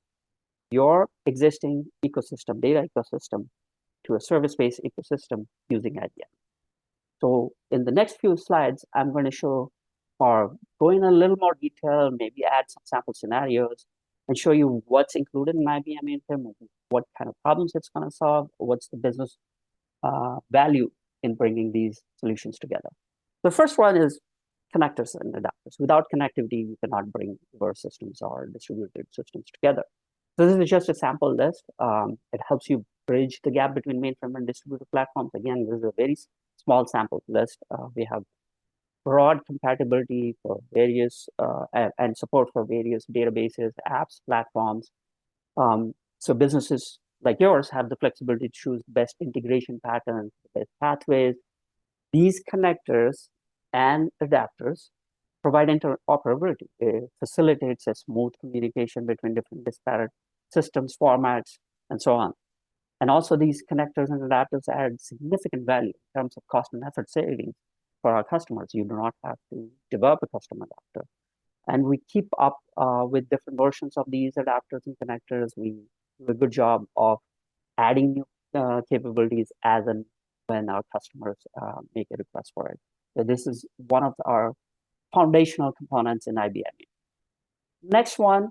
your existing ecosystem, data ecosystem, to a service-based ecosystem using IBM. So in the next few slides, I'm going to show or go in a little more detail, maybe add some sample scenarios and show you what's included in IBM Mainframe, what kind of problems it's going to solve, what's the business value in bringing these solutions together. The first one is connectors and adapters. Without connectivity, you cannot bring diverse systems or distributed systems together. So this is just a sample list. It helps you bridge the gap between mainframe and distributed platforms. Again, this is a very small sample list. We have broad compatibility for various and support for various databases, apps, platforms. So businesses like yours have the flexibility to choose best integration patterns, best pathways. These connectors and adapters provide interoperability. It facilitates a smooth communication between different disparate systems, formats, and so on. And also these connectors and adapters add significant value in terms of cost and effort savings for our customers. You do not have to develop a custom adapter. And we keep up with different versions of these adapters and connectors. We do a good job of adding new capabilities as and when our customers make a request for it. So this is one of our foundational components in IBM. Next one,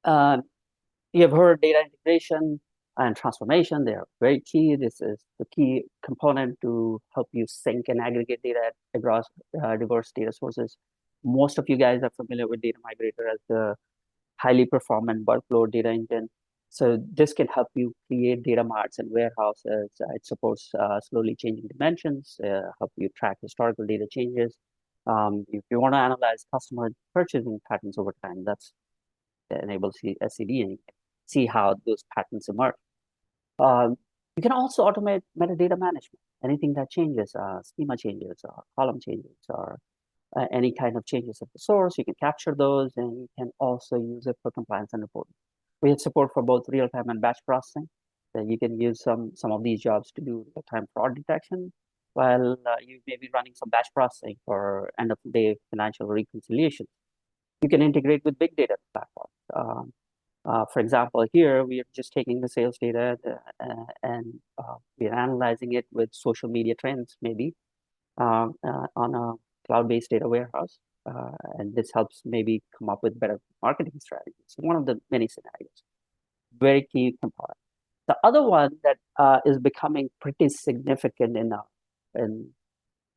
you have heard data integration and transformation. They are very key. This is the key component to help you sync and aggregate data across diverse data sources most of you guys are familiar with Data Migrator as the highly performant workload data engine. So this can help you create data marts and warehouses. It supports slowly changing dimensions, help you track historical data changes. If you want to analyze customer purchasing patterns over time, that's enables SCD and see how those patterns emerge. You can also automate metadata management. Anything that changes, schema changes, or column changes, or any kind of changes at the source, you can capture those, and you can also use it for compliance and reporting. We have support for both real-time and batch processing. So you can use some of these jobs to do real-time fraud detection, while you may be running some batch processing for end-of-the-day financial reconciliation. You can integrate with big data platforms. For example, here we are just taking the sales data and we are analyzing it with social media trends, maybe on a cloud-based data warehouse. And this helps maybe come up with better marketing strategies. One of the many scenarios, very key component. The other one that is becoming pretty significant in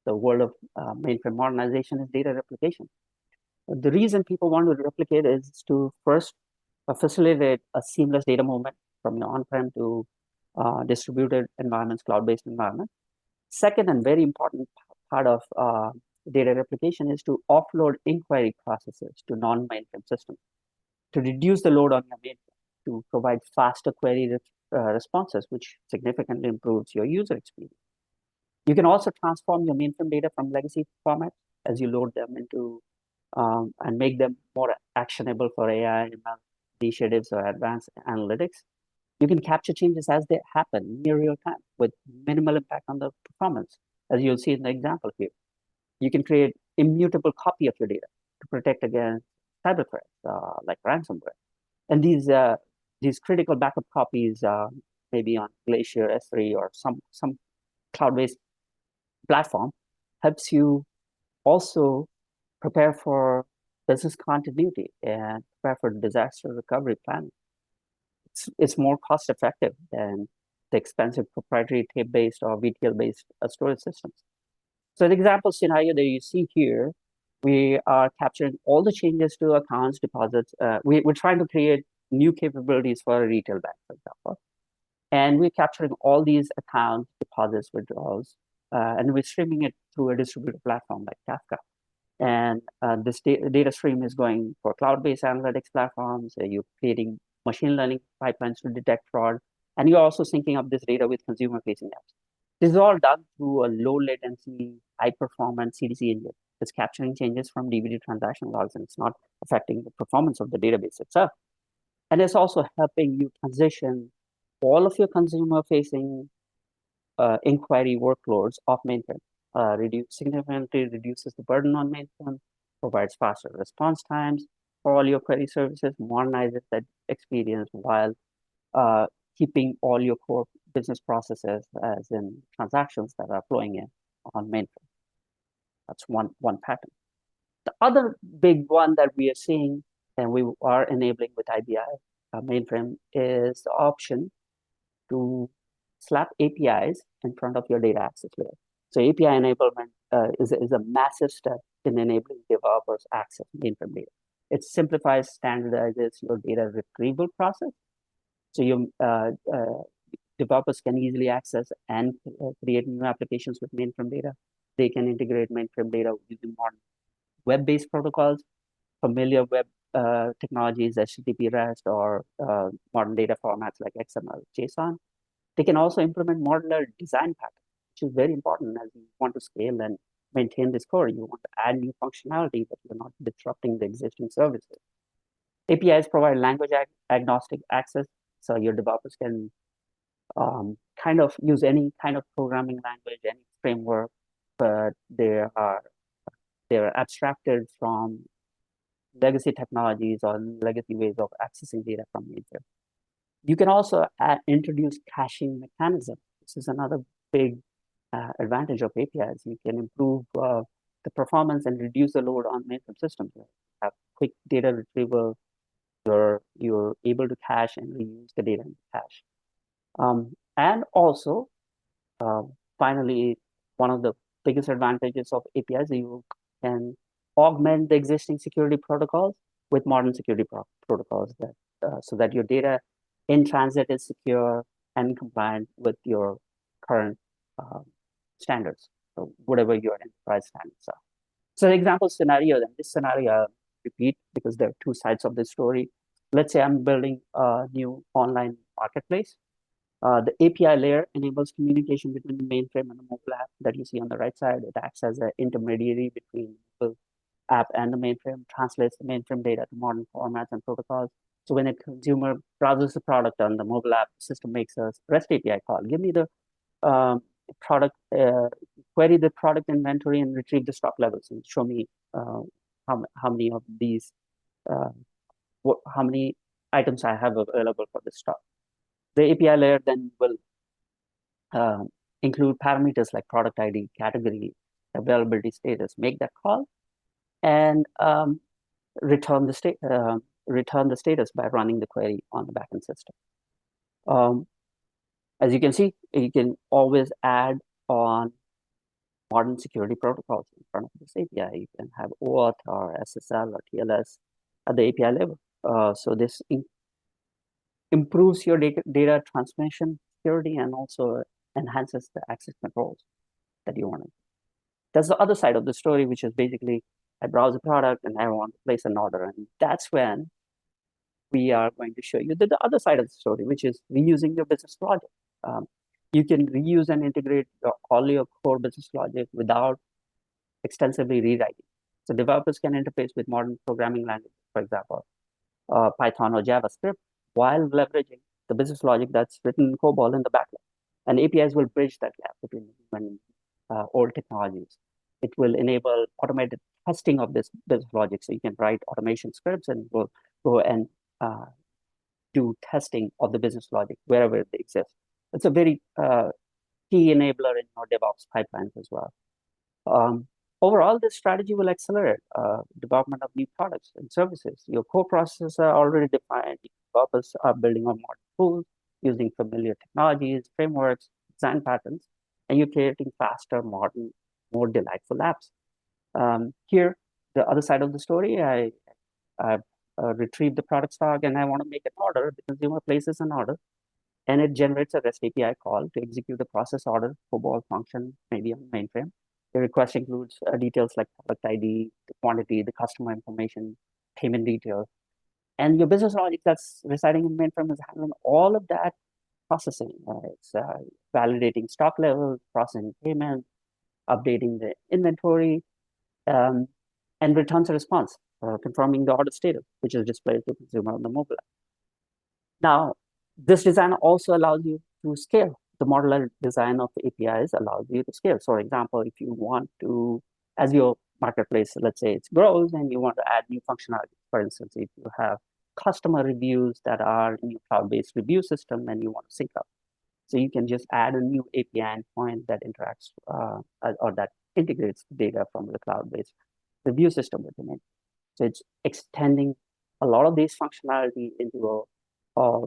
the world of mainframe modernization is data replication. The reason people want to replicate is to first facilitate a seamless data movement from your on-prem to distributed environments, cloud-based environment. Second, and very important part of data replication is to offload inquiry processes to non-mainframe systems to reduce the load on your mainframe, to provide faster query responses, which significantly improves your user experience. You can also transform your mainframe data from legacy formats as you load them into and make them more actionable for AI, ML initiatives, or advanced analytics. You can capture changes as they happen near real time with minimal impact on the performance, as you'll see in the example here. You can create immutable copy of your data to protect against cyber threats like ransomware. And these critical backup copies, maybe on Glacier, S3, or some cloud-based platform, helps you also prepare for business continuity and prepare for disaster recovery planning. It's more cost effective than the expensive proprietary tape-based or VTL-based storage systems. So the example scenario that you see here, we are capturing all the changes to accounts, deposits. We're trying to create new capabilities for a retail bank, for example. And we're capturing all these accounts, deposits, withdrawals, and we're streaming it through a distributed platform like Kafka. And this data stream is going for cloud-based analytics platforms. You're creating machine learning pipelines to detect fraud. And you're also syncing up this data with consumer-facing apps. This is all done through a low-latency, high-performance CDC engine. It's capturing changes from DVD transaction logs, and it's not affecting the performance of the database itself. And it's also helping you transition all of your consumer-facing inquiry workloads off mainframe. Significantly reduces the burden on mainframe, provides faster response times for all your query services, modernizes that experience while keeping all your core business processes, as in transactions that are flowing in on mainframe. That's one pattern. The other big one that we are seeing and we are enabling with IBI mainframe is the option to slap APIs in front of your data access layer. So API enablement is a massive step in enabling developers access mainframe data. It simplifies, standardizes your data retrieval process. So your developers can easily access and create new applications with mainframe data. They can integrate mainframe data using modern web-based protocols, familiar web technologies, HTTP REST, or modern data formats like XML, JSON. They can also implement modular design patterns, which is very important as you want to scale and maintain this core. You want to add new functionality, but you're not disrupting the existing services. APIs provide language agnostic access, so your developers can kind of use any kind of programming language, any framework, but they are abstracted from legacy technologies or legacy ways of accessing data from mainframe. You can also introduce caching mechanisms. This is another big advantage of APIs. You can improve the performance and reduce the load on mainframe systems. You have quick data retrieval. You're able to cache and reuse the data in the cache. And also, finally, one of the biggest advantages of APIs is you can augment the existing security protocols with modern security protocols that so that your data in transit is secure and compliant with your current standards, so whatever your enterprise standards are. So the example scenario, then this scenario I'll repeat because there are two sides of this story. Let's say I'm building a new online marketplace. The API layer enables communication between the mainframe and the mobile app that you see on the right side. It acts as an intermediary between the app and the mainframe, translates the mainframe data to modern formats and protocols. So when a consumer browses the product on the mobile app, the system makes a REST API call. Give me the product, query the product inventory and retrieve the stock levels and show me how many of these, how many items I have available for the stock. The API layer then will include parameters like product ID, category, availability status, make that call, and return the status by running the query on the backend system. As you can see, you can always add on modern security protocols in front of this API. You can have OAuth or SSL or TLS at the API level. So this improves your data transmission security and also enhances the access controls that you want to. That's the other side of the story, which is basically I browse a product and I want to place an order. And that's when we are going to show you the other side of the story, which is reusing your business logic. You can reuse and integrate all your core business logic without extensively rewriting. So developers can interface with modern programming languages, for example, Python or JavaScript, while leveraging the business logic that's written in COBOL in the backend. And APIs will bridge that gap between new and old technologies. It will enable automated testing of this business logic. So you can write automation scripts and go and do testing of the business logic wherever they exist. It's a very key enabler in our DevOps pipelines as well. Overall, this strategy will accelerate development of new products and services. Your core processes are already defined. Developers are building on modern tools, using familiar technologies, frameworks, design patterns, and you're creating faster, modern, more delightful apps. Here, the other side of the story, I retrieve the product stock and I want to make an order. The consumer places an order and it generates a REST API call to execute the process order COBOL function, maybe on mainframe. The request includes details like product ID, the quantity, the customer information, payment details. And your business logic that's residing in mainframe is handling all of that processing. It's validating stock levels, processing payment, updating the inventory, and returns a response, confirming the order status, which is displayed to the consumer on the mobile app. Now, this design also allows you to scale. The modular design of APIs allows you to scale. So, for example, if you want to, as your marketplace, let's say it grows and you want to add new functionality. For instance, if you have customer reviews that are in your cloud-based review system and you want to sync up. So you can just add a new API endpoint that interacts or that integrates data from the cloud-based review system within it. So it's extending a lot of these functionality into a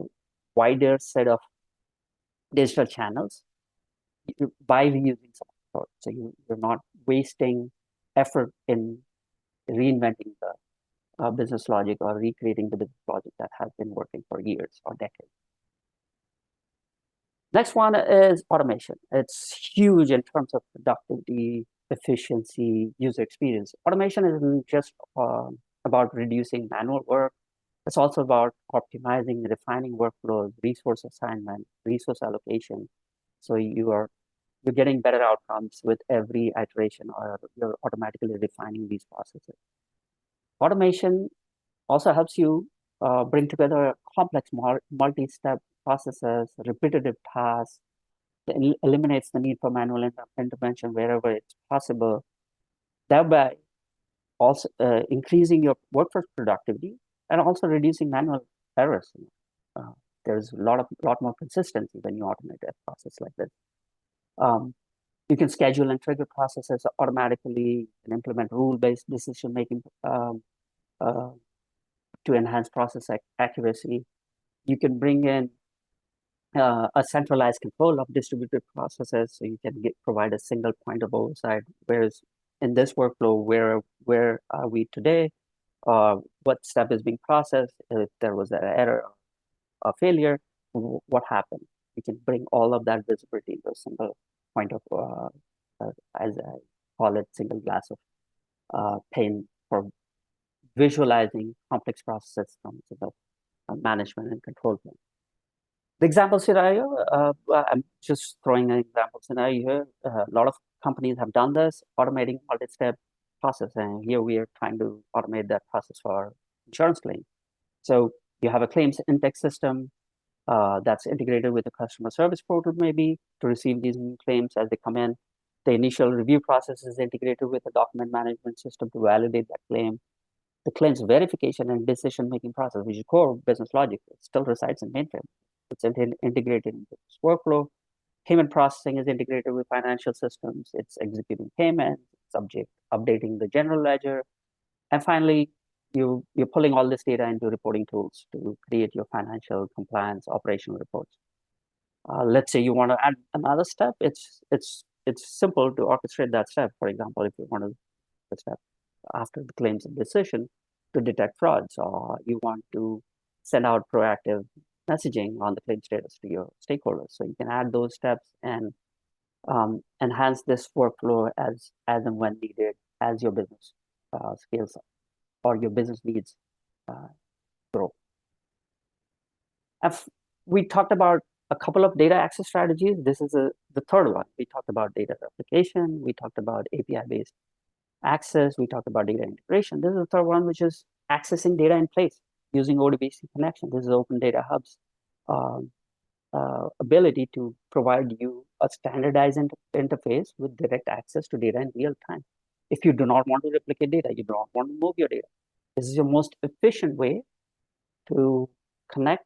wider set of digital channels by reusing some code. So you're not wasting effort in reinventing the business logic or recreating the business logic that has been working for years or decades. Next one is automation. It's huge in terms of productivity, efficiency, user experience. Automation isn't just about reducing manual work. It's also about optimizing, refining workflows, resource assignment, resource allocation. So you're getting better outcomes with every iteration, or you're automatically refining these processes. Automation also helps you bring together complex multi-step processes, repetitive tasks. It eliminates the need for manual intervention wherever it's possible, thereby also increasing your workforce productivity and also reducing manual errors. There's a lot more consistency when you automate a process like this. You can schedule and trigger processes automatically and implement rule-based decision-making to enhance process accuracy. You can bring in a centralized control of distributed processes, so you can provide a single point of oversight, whereas in this workflow, where where are we today, what step is being processed, if there was an error or failure, what happened. We can bring all of that visibility into a single point of, as I call it, single glass of pane for visualizing complex processes from the management and control plane. The example scenario, I'm just throwing an example scenario here. A lot of companies have done this, automating multi-step process, and here we are trying to automate that process for insurance claim. So you have a claims intake system that's integrated with the customer service portal, maybe to receive these new claims as they come in. The initial review process is integrated with the document management system to validate that claim. The claims verification and decision-making process, which is core business logic, it still resides in mainframe. It's integrated into this workflow. Payment processing is integrated with financial systems. It's executing payments, it's updating the general ledger. And finally, you're pulling all this data into reporting tools to create your financial compliance operational reports. Let's say you want to add another step. It's simple to orchestrate that step. For example, if you want to the step after the claims and decision to detect frauds, or you want to send out proactive messaging on the claim status to your stakeholders. So you can add those steps and enhance this workflow as and when needed as your business scales up or your business needs grow. We talked about a couple of data access strategies. This is the third one. We talked about data replication. We talked about API-based access. We talked about data integration. This is the third one, which is accessing data in place using ODBC connection. This is Open Data Hub's ability to provide you a standardized interface with direct access to data in real time. If you do not want to replicate data, you do not want to move your data, this is your most efficient way to connect,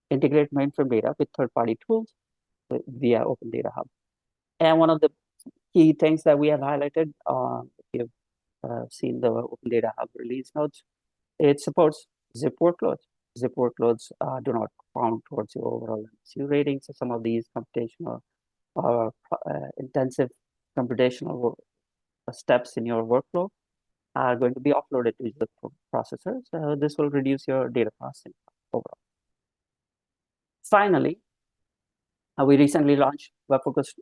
integrate mainframe data with third-party tools via Open Data Hub. And one of the key things that we have highlighted, if you've seen the Open Data Hub release notes, it supports zip workloads. Zip workloads do not count towards your overall MCU rating. So some of these computational or intensive computational steps in your workflow are going to be offloaded to the processor. So this will reduce your data processing overall. Finally, we recently launched Focus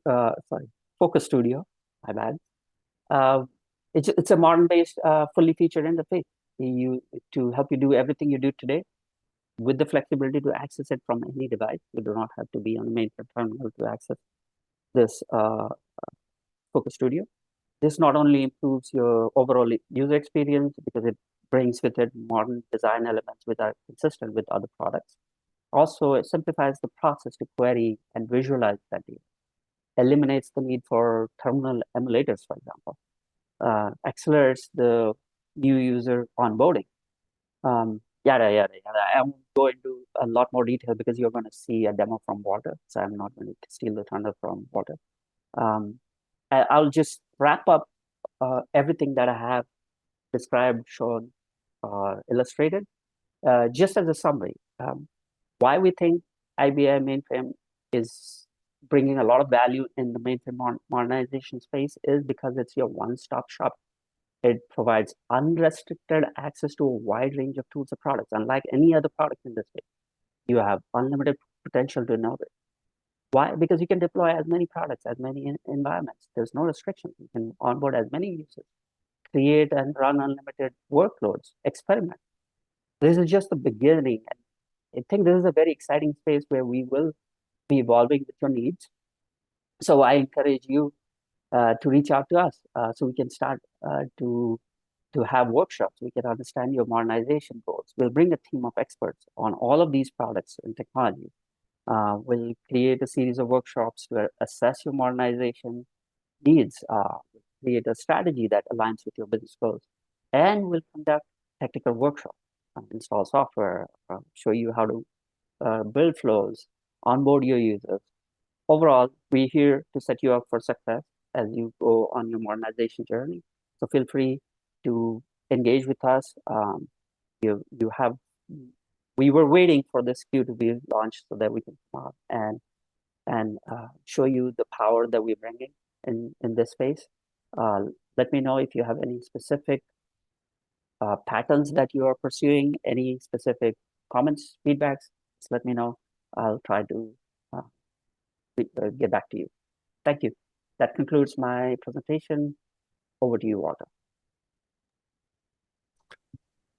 Studio. My bad. It's a modern-based, fully featured interface to help you do everything you do today with the flexibility to access it from any device. You do not have to be on the mainframe terminal to access this Focus Studio. This not only improves your overall user experience because it brings with it modern design elements which are consistent with other products. Also, it simplifies the process to query and visualize that data. Eliminates the need for terminal emulators, for example. Accelerates the new user onboarding. Yada, yada, yada. I won't go into a lot more detail because you're going to see a demo from Walter, so I'm not going to steal the thunder from Walter. I'll just wrap up everything that I have described, shown, illustrated, just as a summary. Why we think IBI mainframe is bringing a lot of value in the mainframe modernization space is because it's your one-stop shop. It provides unrestricted access to a wide range of tools and products. Unlike any other product in this space, you have unlimited potential to innovate. Why? Because you can deploy as many products, as many environments. There's no restrictions. You can onboard as many users, create and run unlimited workloads, experiment. This is just the beginning. And I think this is a very exciting space where we will be evolving with your needs. So I encourage you to reach out to us so we can start to have workshops. We can understand your modernization goals. We'll bring a team of experts on all of these products and technologies. We'll create a series of workshops to assess your modernization needs, create a strategy that aligns with your business goals, and we'll conduct technical workshops, install software, show you how to build flows, onboard your users. Overall, we're here to set you up for success as you go on your modernization journey. So feel free to engage with us. We were waiting for this queue to be launched so that we can come out and show you the power that we're bringing in this space. Let me know if you have any specific patterns that you are pursuing, any specific comments, feedbacks. Just let me know. I'll try to get back to you. Thank you. That concludes my presentation. Over to you, Walter.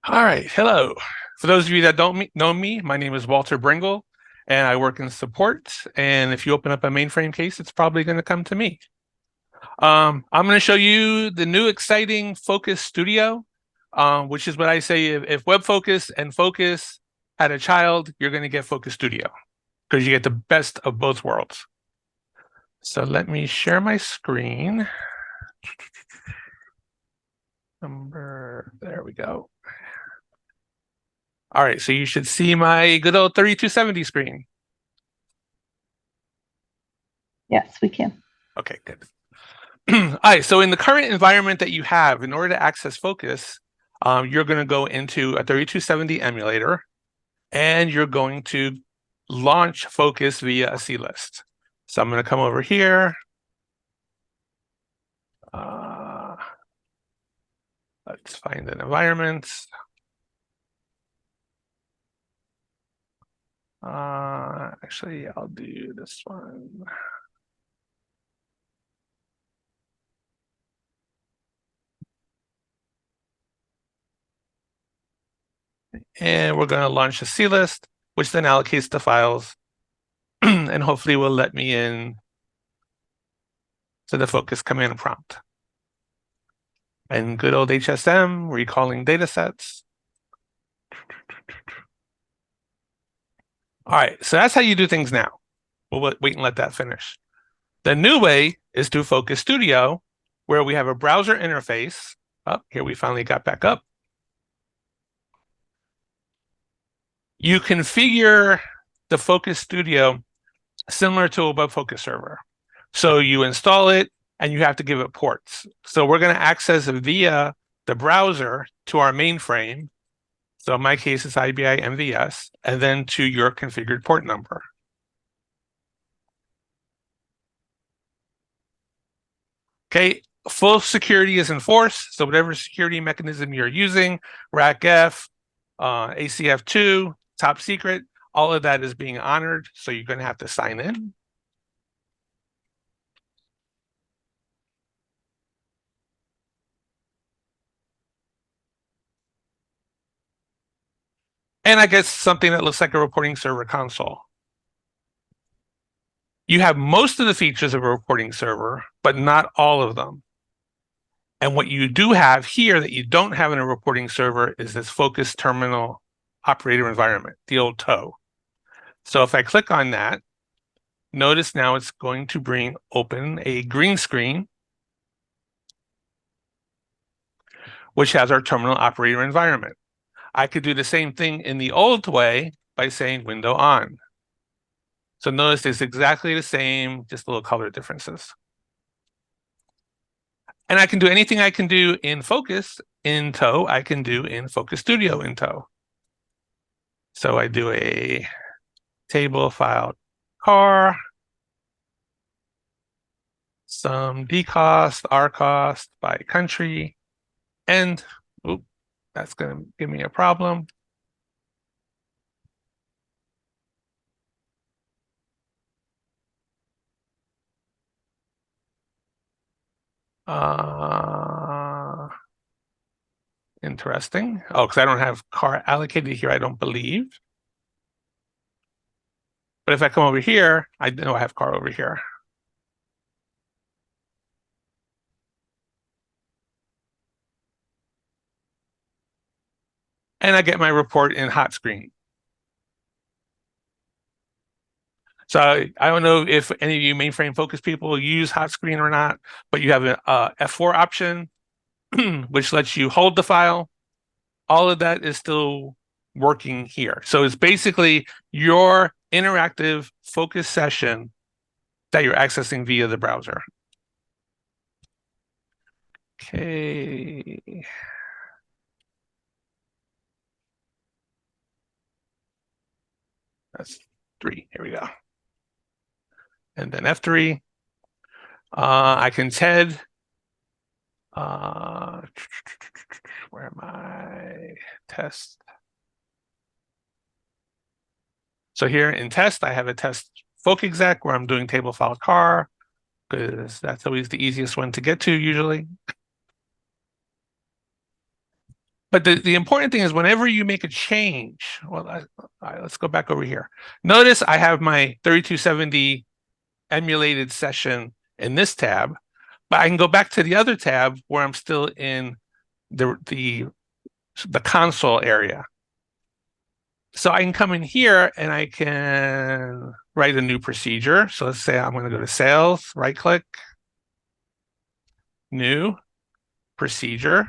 All right, hello. For those of you that don't know me, my name is Walter Brengel, and I work in support. And if you open up a mainframe case, it's probably going to come to me. I'm going to show you the new exciting Focus Studio, which is what I say, if Web Focus and Focus had a child, you're going to get Focus Studio because you get the best of both worlds. So let me share my screen. There we go. All right, so you should see my good old 3270 screen. Yes, we can. Okay, good. All right, so in the current environment that you have, in order to access Focus, you're going to go into a 3270 emulator, and you're going to launch Focus via a CList. So I'm going to come over here. Let's find an environment. Actually, I'll do this one. And we're going to launch a CList, which then allocates the files and hopefully will let me in to the Focus command prompt. And good old HSM, recalling datasets. All right, so that's how you do things now. We'll wait and let that finish. The new way is through Focus Studio, where we have a browser interface. Oh, here we finally got back up. You configure the Focus Studio similar to a web focus server. So you install it and you have to give it ports. So we're going to access via the browser to our mainframe. So in my case, it's IBI MVS, and then to your configured port number. Okay, full security is enforced. So whatever security mechanism you're using, RACF, ACF2, top secret, all of that is being honored. So you're going to have to sign in. And I guess something that looks like a reporting server console. You have most of the features of a reporting server, but not all of them. And what you do have here that you don't have in a reporting server is this Focus Terminal Operator Environment, the old TOE. So if I click on that, notice now it's going to bring open a green screen, which has our Terminal Operator Environment. I could do the same thing in the old way by saying window on. So notice it's exactly the same, just little color differences. And I can do anything I can do in Focus in TOE, I can do in Focus Studio in TOE. So I do a table file car, some dcost, rcost by country, and oops, that's going to give me a problem. Interesting. Oh, because I don't have car allocated here, I don't believe. But if I come over here, I know I have car over here. And I get my report in hot screen. So I don't know if any of you mainframe focus people use hot screen or not, but you have an F4 option, which lets you hold the file. All of that is still working here. So it's basically your interactive focus session that you're accessing via the browser. Okay. That's 3. Here we go. And then F3. I can TED Where am I? Test. So here in test, I have a test folk exec where I'm doing table file car, because that's always the easiest one to get to usually. But the important thing is whenever you make a change, well, all right, let's go back over here. Notice I have my 3270 emulated session in this tab, but I can go back to the other tab where I'm still in the console area. So I can come in here and I can write a new procedure. So let's say I'm going to go to sales, right click, new procedure.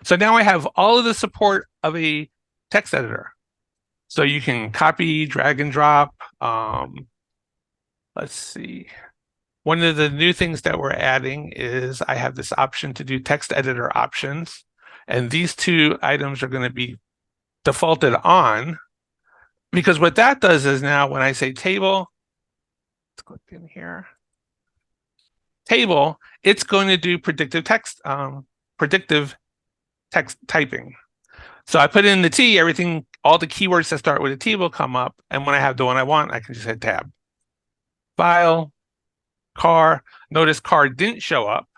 So now I have all of the support of a text editor. So you can copy, drag and drop. Let's see. One of the new things that we're adding is I have this option to do text editor options. And these two items are going to be defaulted on, because what that does is now when I say table, let's click in here, table, it's going to do predictive text typing. So I put in the T, everything, all the keywords that start with a T will come up. And when I have the one I want, I can just hit tab. File, car. Notice car didn't show up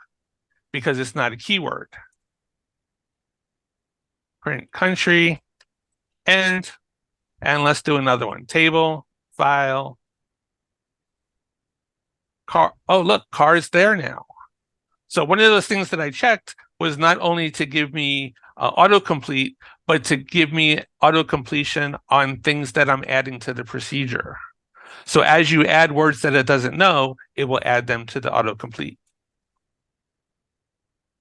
because it's not a keyword. Print country, end, and let's do another one. Table, file, car. Oh, look, car is there now. So one of those things that I checked was not only to give me autocomplete, but to give me auto-completion on things that I'm adding to the procedure. So as you add words that it doesn't know, it will add them to the autocomplete.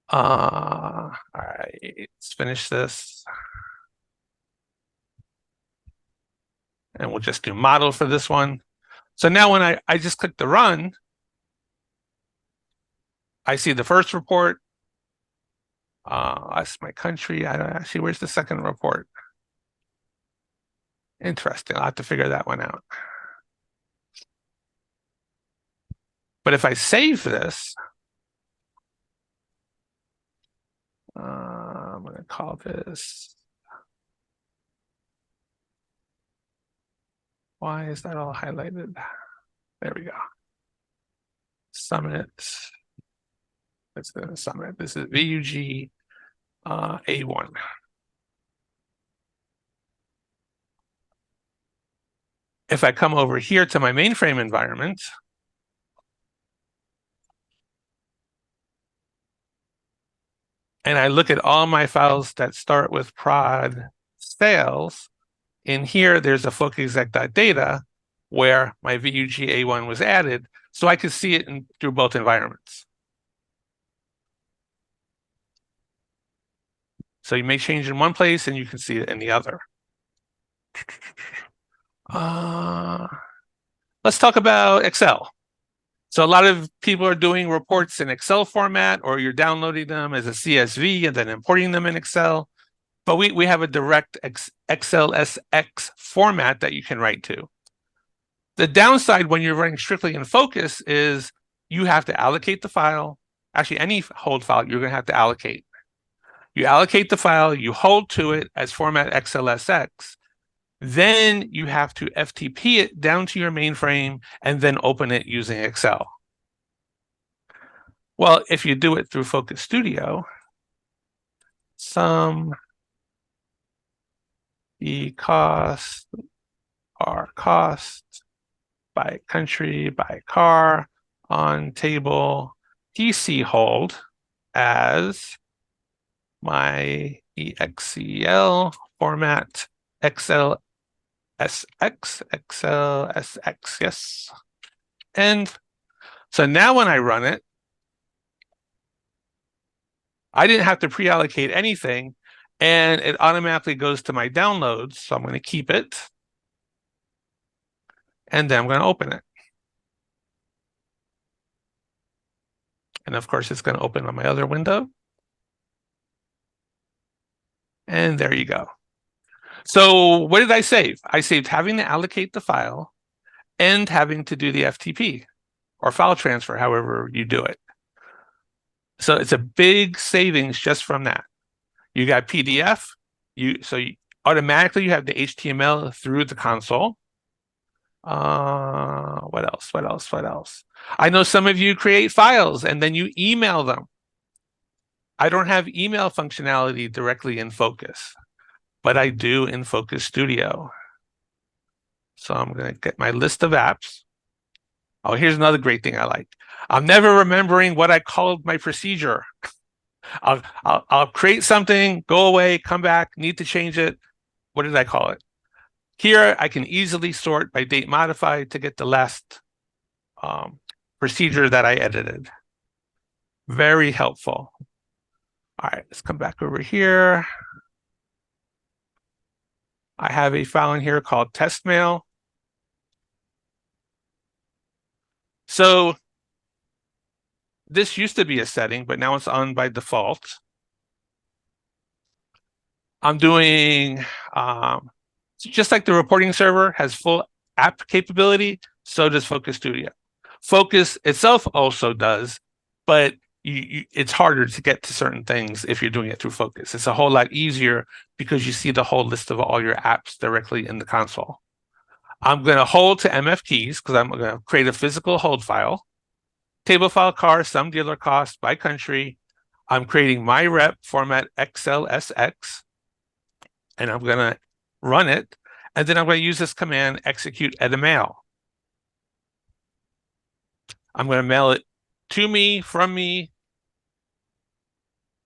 All right, let's finish this. And we'll just do model for this one. So now when I just click the run, I see the first report. That's my country. I don't actually, where's the second report? Interesting. I'll have to figure that one out. But if I save this, I'm going to call this. Why is that all highlighted? There we go. Summit. That's the summit. This is VUG A1. If I come over here to my mainframe environment, and I look at all my files that start with prod sales, in here, there's a folkexec.data where my VUG A1 was added, so I could see it through both environments. So you may change in one place and you can see it in the other. Let's talk about Excel. So a lot of people are doing reports in Excel format, or you're downloading them as a CSV and then importing them in Excel. But we have a direct XLSX format that you can write to. The downside when you're running strictly in Focus is you have to allocate the file. Actually, any hold file, you're going to have to allocate. You allocate the file, you hold to it as format XLSX. Then you have to FTP it down to your mainframe and then open it using Excel. Well, if you do it through Focus Studio, the cost, our cost by country, by car, on table, DC hold as my EXCL format XLSX, yes. And so now when I run it, I didn't have to pre-allocate anything, and it automatically goes to my downloads. So I'm going to keep it, and then I'm going to open it. And of course, it's going to open on my other window. And there you go. So what did I save? I saved having to allocate the file and having to do the FTP or file transfer, however you do it. So it's a big savings just from that. You got PDF, automatically you have the HTML through the console. What else? I know some of you create files and then you email them. I don't have email functionality directly in Focus, but I do in Focus Studio. So I'm going to get my list of apps. Oh, here's another great thing I like. I'm never remembering what I called my procedure. I'll create something, go away, come back, need to change it. What did I call it? Here, I can easily sort by date modified to get the last procedure that I edited. Very helpful. All right, let's come back over here. I have a file in here called test mail. So this used to be a setting, but now it's on by default. I'm doing, just like the reporting server has full app capability, so does Focus Studio. Focus itself also does, but it's harder to get to certain things if you're doing it through Focus. It's a whole lot easier because you see the whole list of all your apps directly in the console. I'm going to hold to MF keys because I'm going to create a physical hold file. Table file car, sum dealer cost by country. I'm creating my rep format XLSX, and I'm going to run it. And then I'm going to use this command, execute edit mail. I'm going to mail it to me, from me.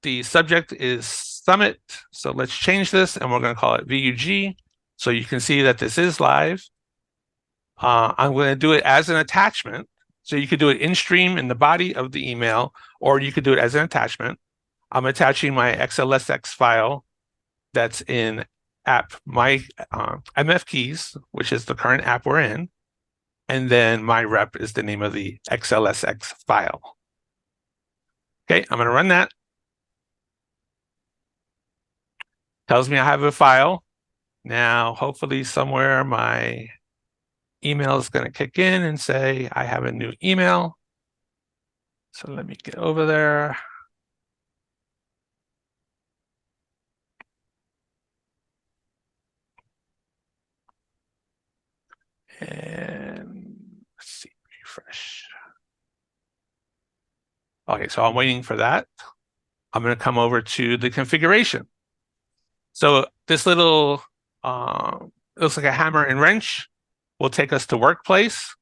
The subject is Summit. So let's change this, and we're going to call it VUG. So you can see that this is live. I'm going to do it as an attachment. So you could do it in stream in the body of the email, or you could do it as an attachment. I'm attaching my XLSX file that's in app, my MF keys, which is the current app we're in. And then my rep is the name of the XLSX file. Okay, I'm going to run that. Tells me I have a file. Now, hopefully somewhere my email is going to kick in and say, I have a new email. So let me get over there. And let's see, refresh. Okay, so I'm waiting for that. I'm going to come over to the configuration. So this little, looks like a hammer and wrench, will take us to workplace.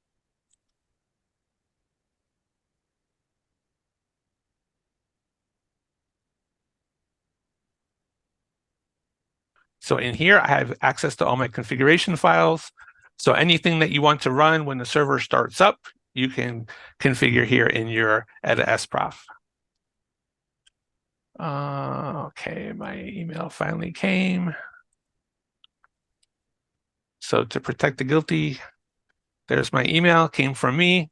So in here, I have access to all my configuration files. So anything that you want to run when the server starts up, you can configure here in your edit sprof. Okay, my email finally came. So to protect the guilty, there's my email, came from me.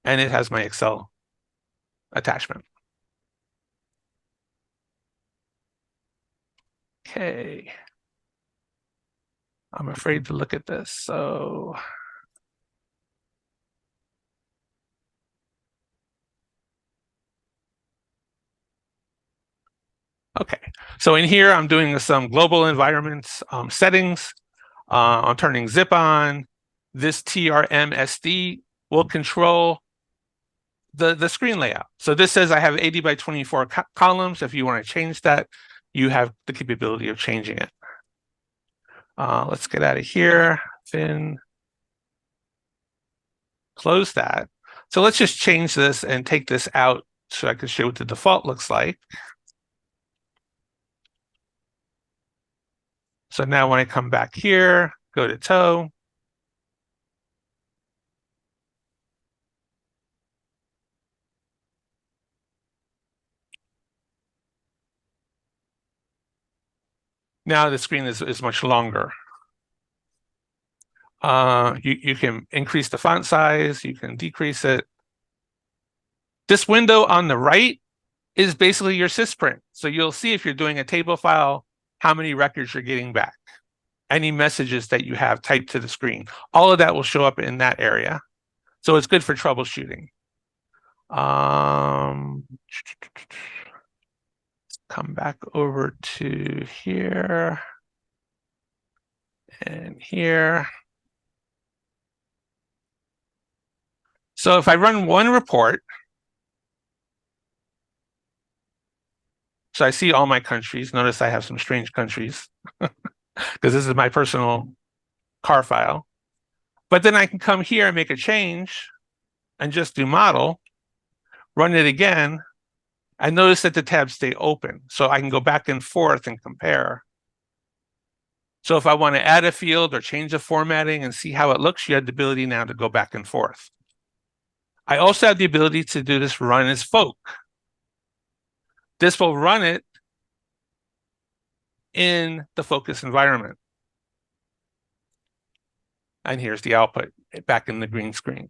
And it has my Excel attachment. Okay. I'm afraid to look at this, so. Okay, so in here, I'm doing some global environments settings. I'm turning zip on. This TRMSD will control the screen layout. So this says I have 80 by 24 columns. If you want to change that, you have the capability of changing it. Let's get out of here. Fin. Close that. So let's just change this and take this out so I can show what the default looks like. So now when I come back here, go to toe. Now the screen is much longer. You can increase the font size, you can decrease it. This window on the right is basically your sysprint. So you'll see if you're doing a table file, how many records you're getting back, any messages that you have typed to the screen. All of that will show up in that area. So it's good for troubleshooting. Come back over to here and here. So if I run one report, so I see all my countries. Notice I have some strange countries because this is my personal car file. But then I can come here and make a change and just do model, run it again, and notice that the tabs stay open. So I can go back and forth and compare. So if I want to add a field or change the formatting and see how it looks, you have the ability now to go back and forth. I also have the ability to do this run as folk. This will run it in the focus environment. And here's the output back in the green screen.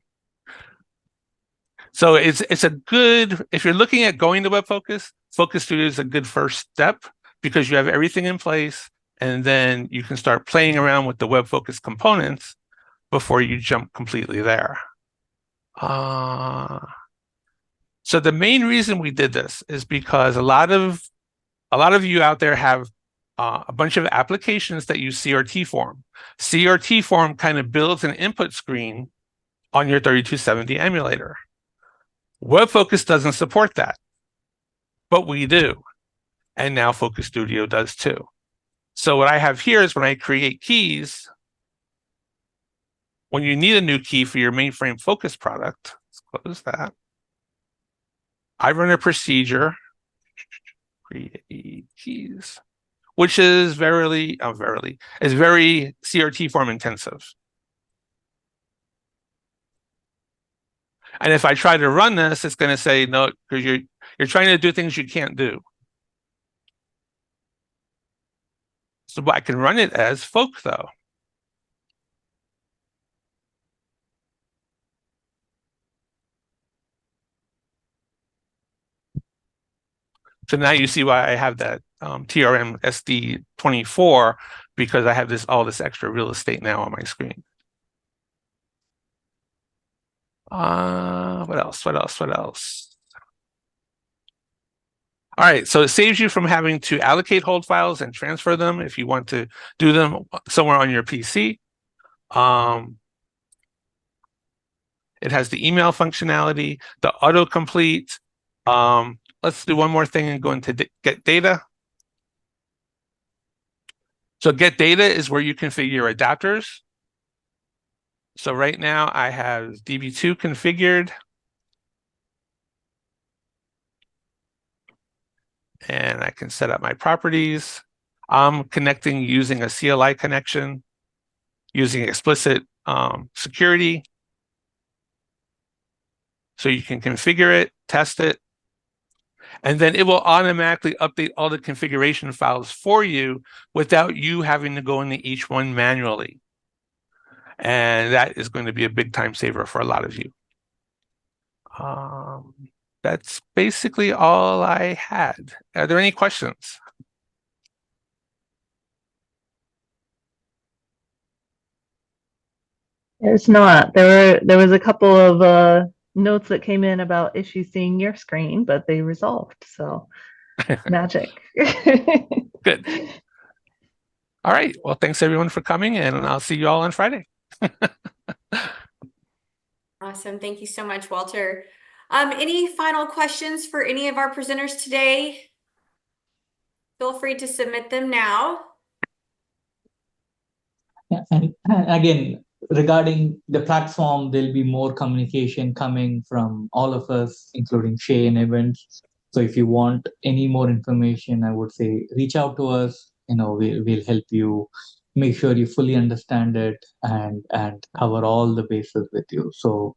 So it's a good, if you're looking at going to Web Focus, Focus Studio is a good first step because you have everything in place, and then you can start playing around with the Web Focus components before you jump completely there. So the main reason we did this is because a lot of you out there have a bunch of applications that use CRT form. CRT form kind of builds an input screen on your 3270 emulator. Web Focus doesn't support that, but we do. And now Focus Studio does too. So what I have here is when I create keys, when you need a new key for your mainframe focus product, let's close that. I run a procedure, create keys, which is very CRT form intensive. And if I try to run this, it's going to say no, because you're trying to do things you can't do. So I can run it as folk though. So now you see why I have that TRM SD24, because I have all this extra real estate now on my screen. What else? All right, so it saves you from having to allocate hold files and transfer them if you want to do them somewhere on your PC. It has the email functionality, the autocomplete. Let's do one more thing and go into get data. So get data is where you configure adapters. So right now I have DB2 configured. And I can set up my properties. I'm connecting using a CLI connection, using explicit security. So you can configure it, test it, and then it will automatically update all the configuration files for you without you having to go into each one manually. And that is going to be a big time saver for a lot of you. That's basically all I had. Are there any questions? There's not. There was a couple of notes that came in about issues seeing your screen, but they resolved. So magic. Good. All right. Well, thanks everyone for coming, and I'll see you all on Friday. Awesome. Thank you so much, Walter. Any final questions for any of our presenters today? Feel free to submit them now. Yeah, and again, regarding the platform, there'll be more communication coming from all of us, including Shay and events. So if you want any more information, I would say reach out to us. We'll help you make sure you fully understand it and cover all the bases with you. So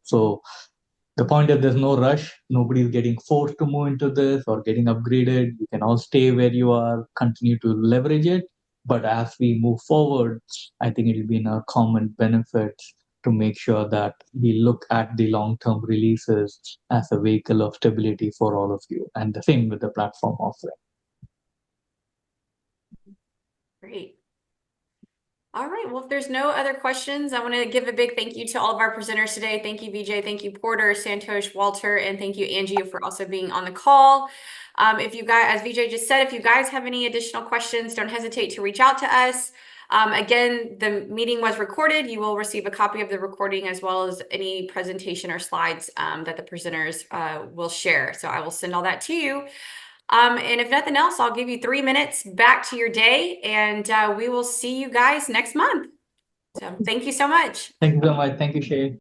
the point is there's no rush. Nobody's getting forced to move into this or getting upgraded. You can all stay where you are, continue to leverage it. But as we move forward, I think it'll be in our common benefits to make sure that we look at the long-term releases as a vehicle of stability for all of you. And the same with the platform offering. Great. All right, well, if there's no other questions, I want to give a big thank you to all of our presenters today. Thank you, Vijay. Thank you, Porter, Santosh, Walter, and thank you, Angie, for also being on the call. If you guys, as Vijay just said, if you guys have any additional questions, don't hesitate to reach out to us. Again, the meeting was recorded. You will receive a copy of the recording as well as any presentation or slides that the presenters will share. So I will send all that to you. And if nothing else, I'll give you 3 minutes back to your day, and we will see you guys next month. So thank you so much. Thank you so much. Thank you, Shay.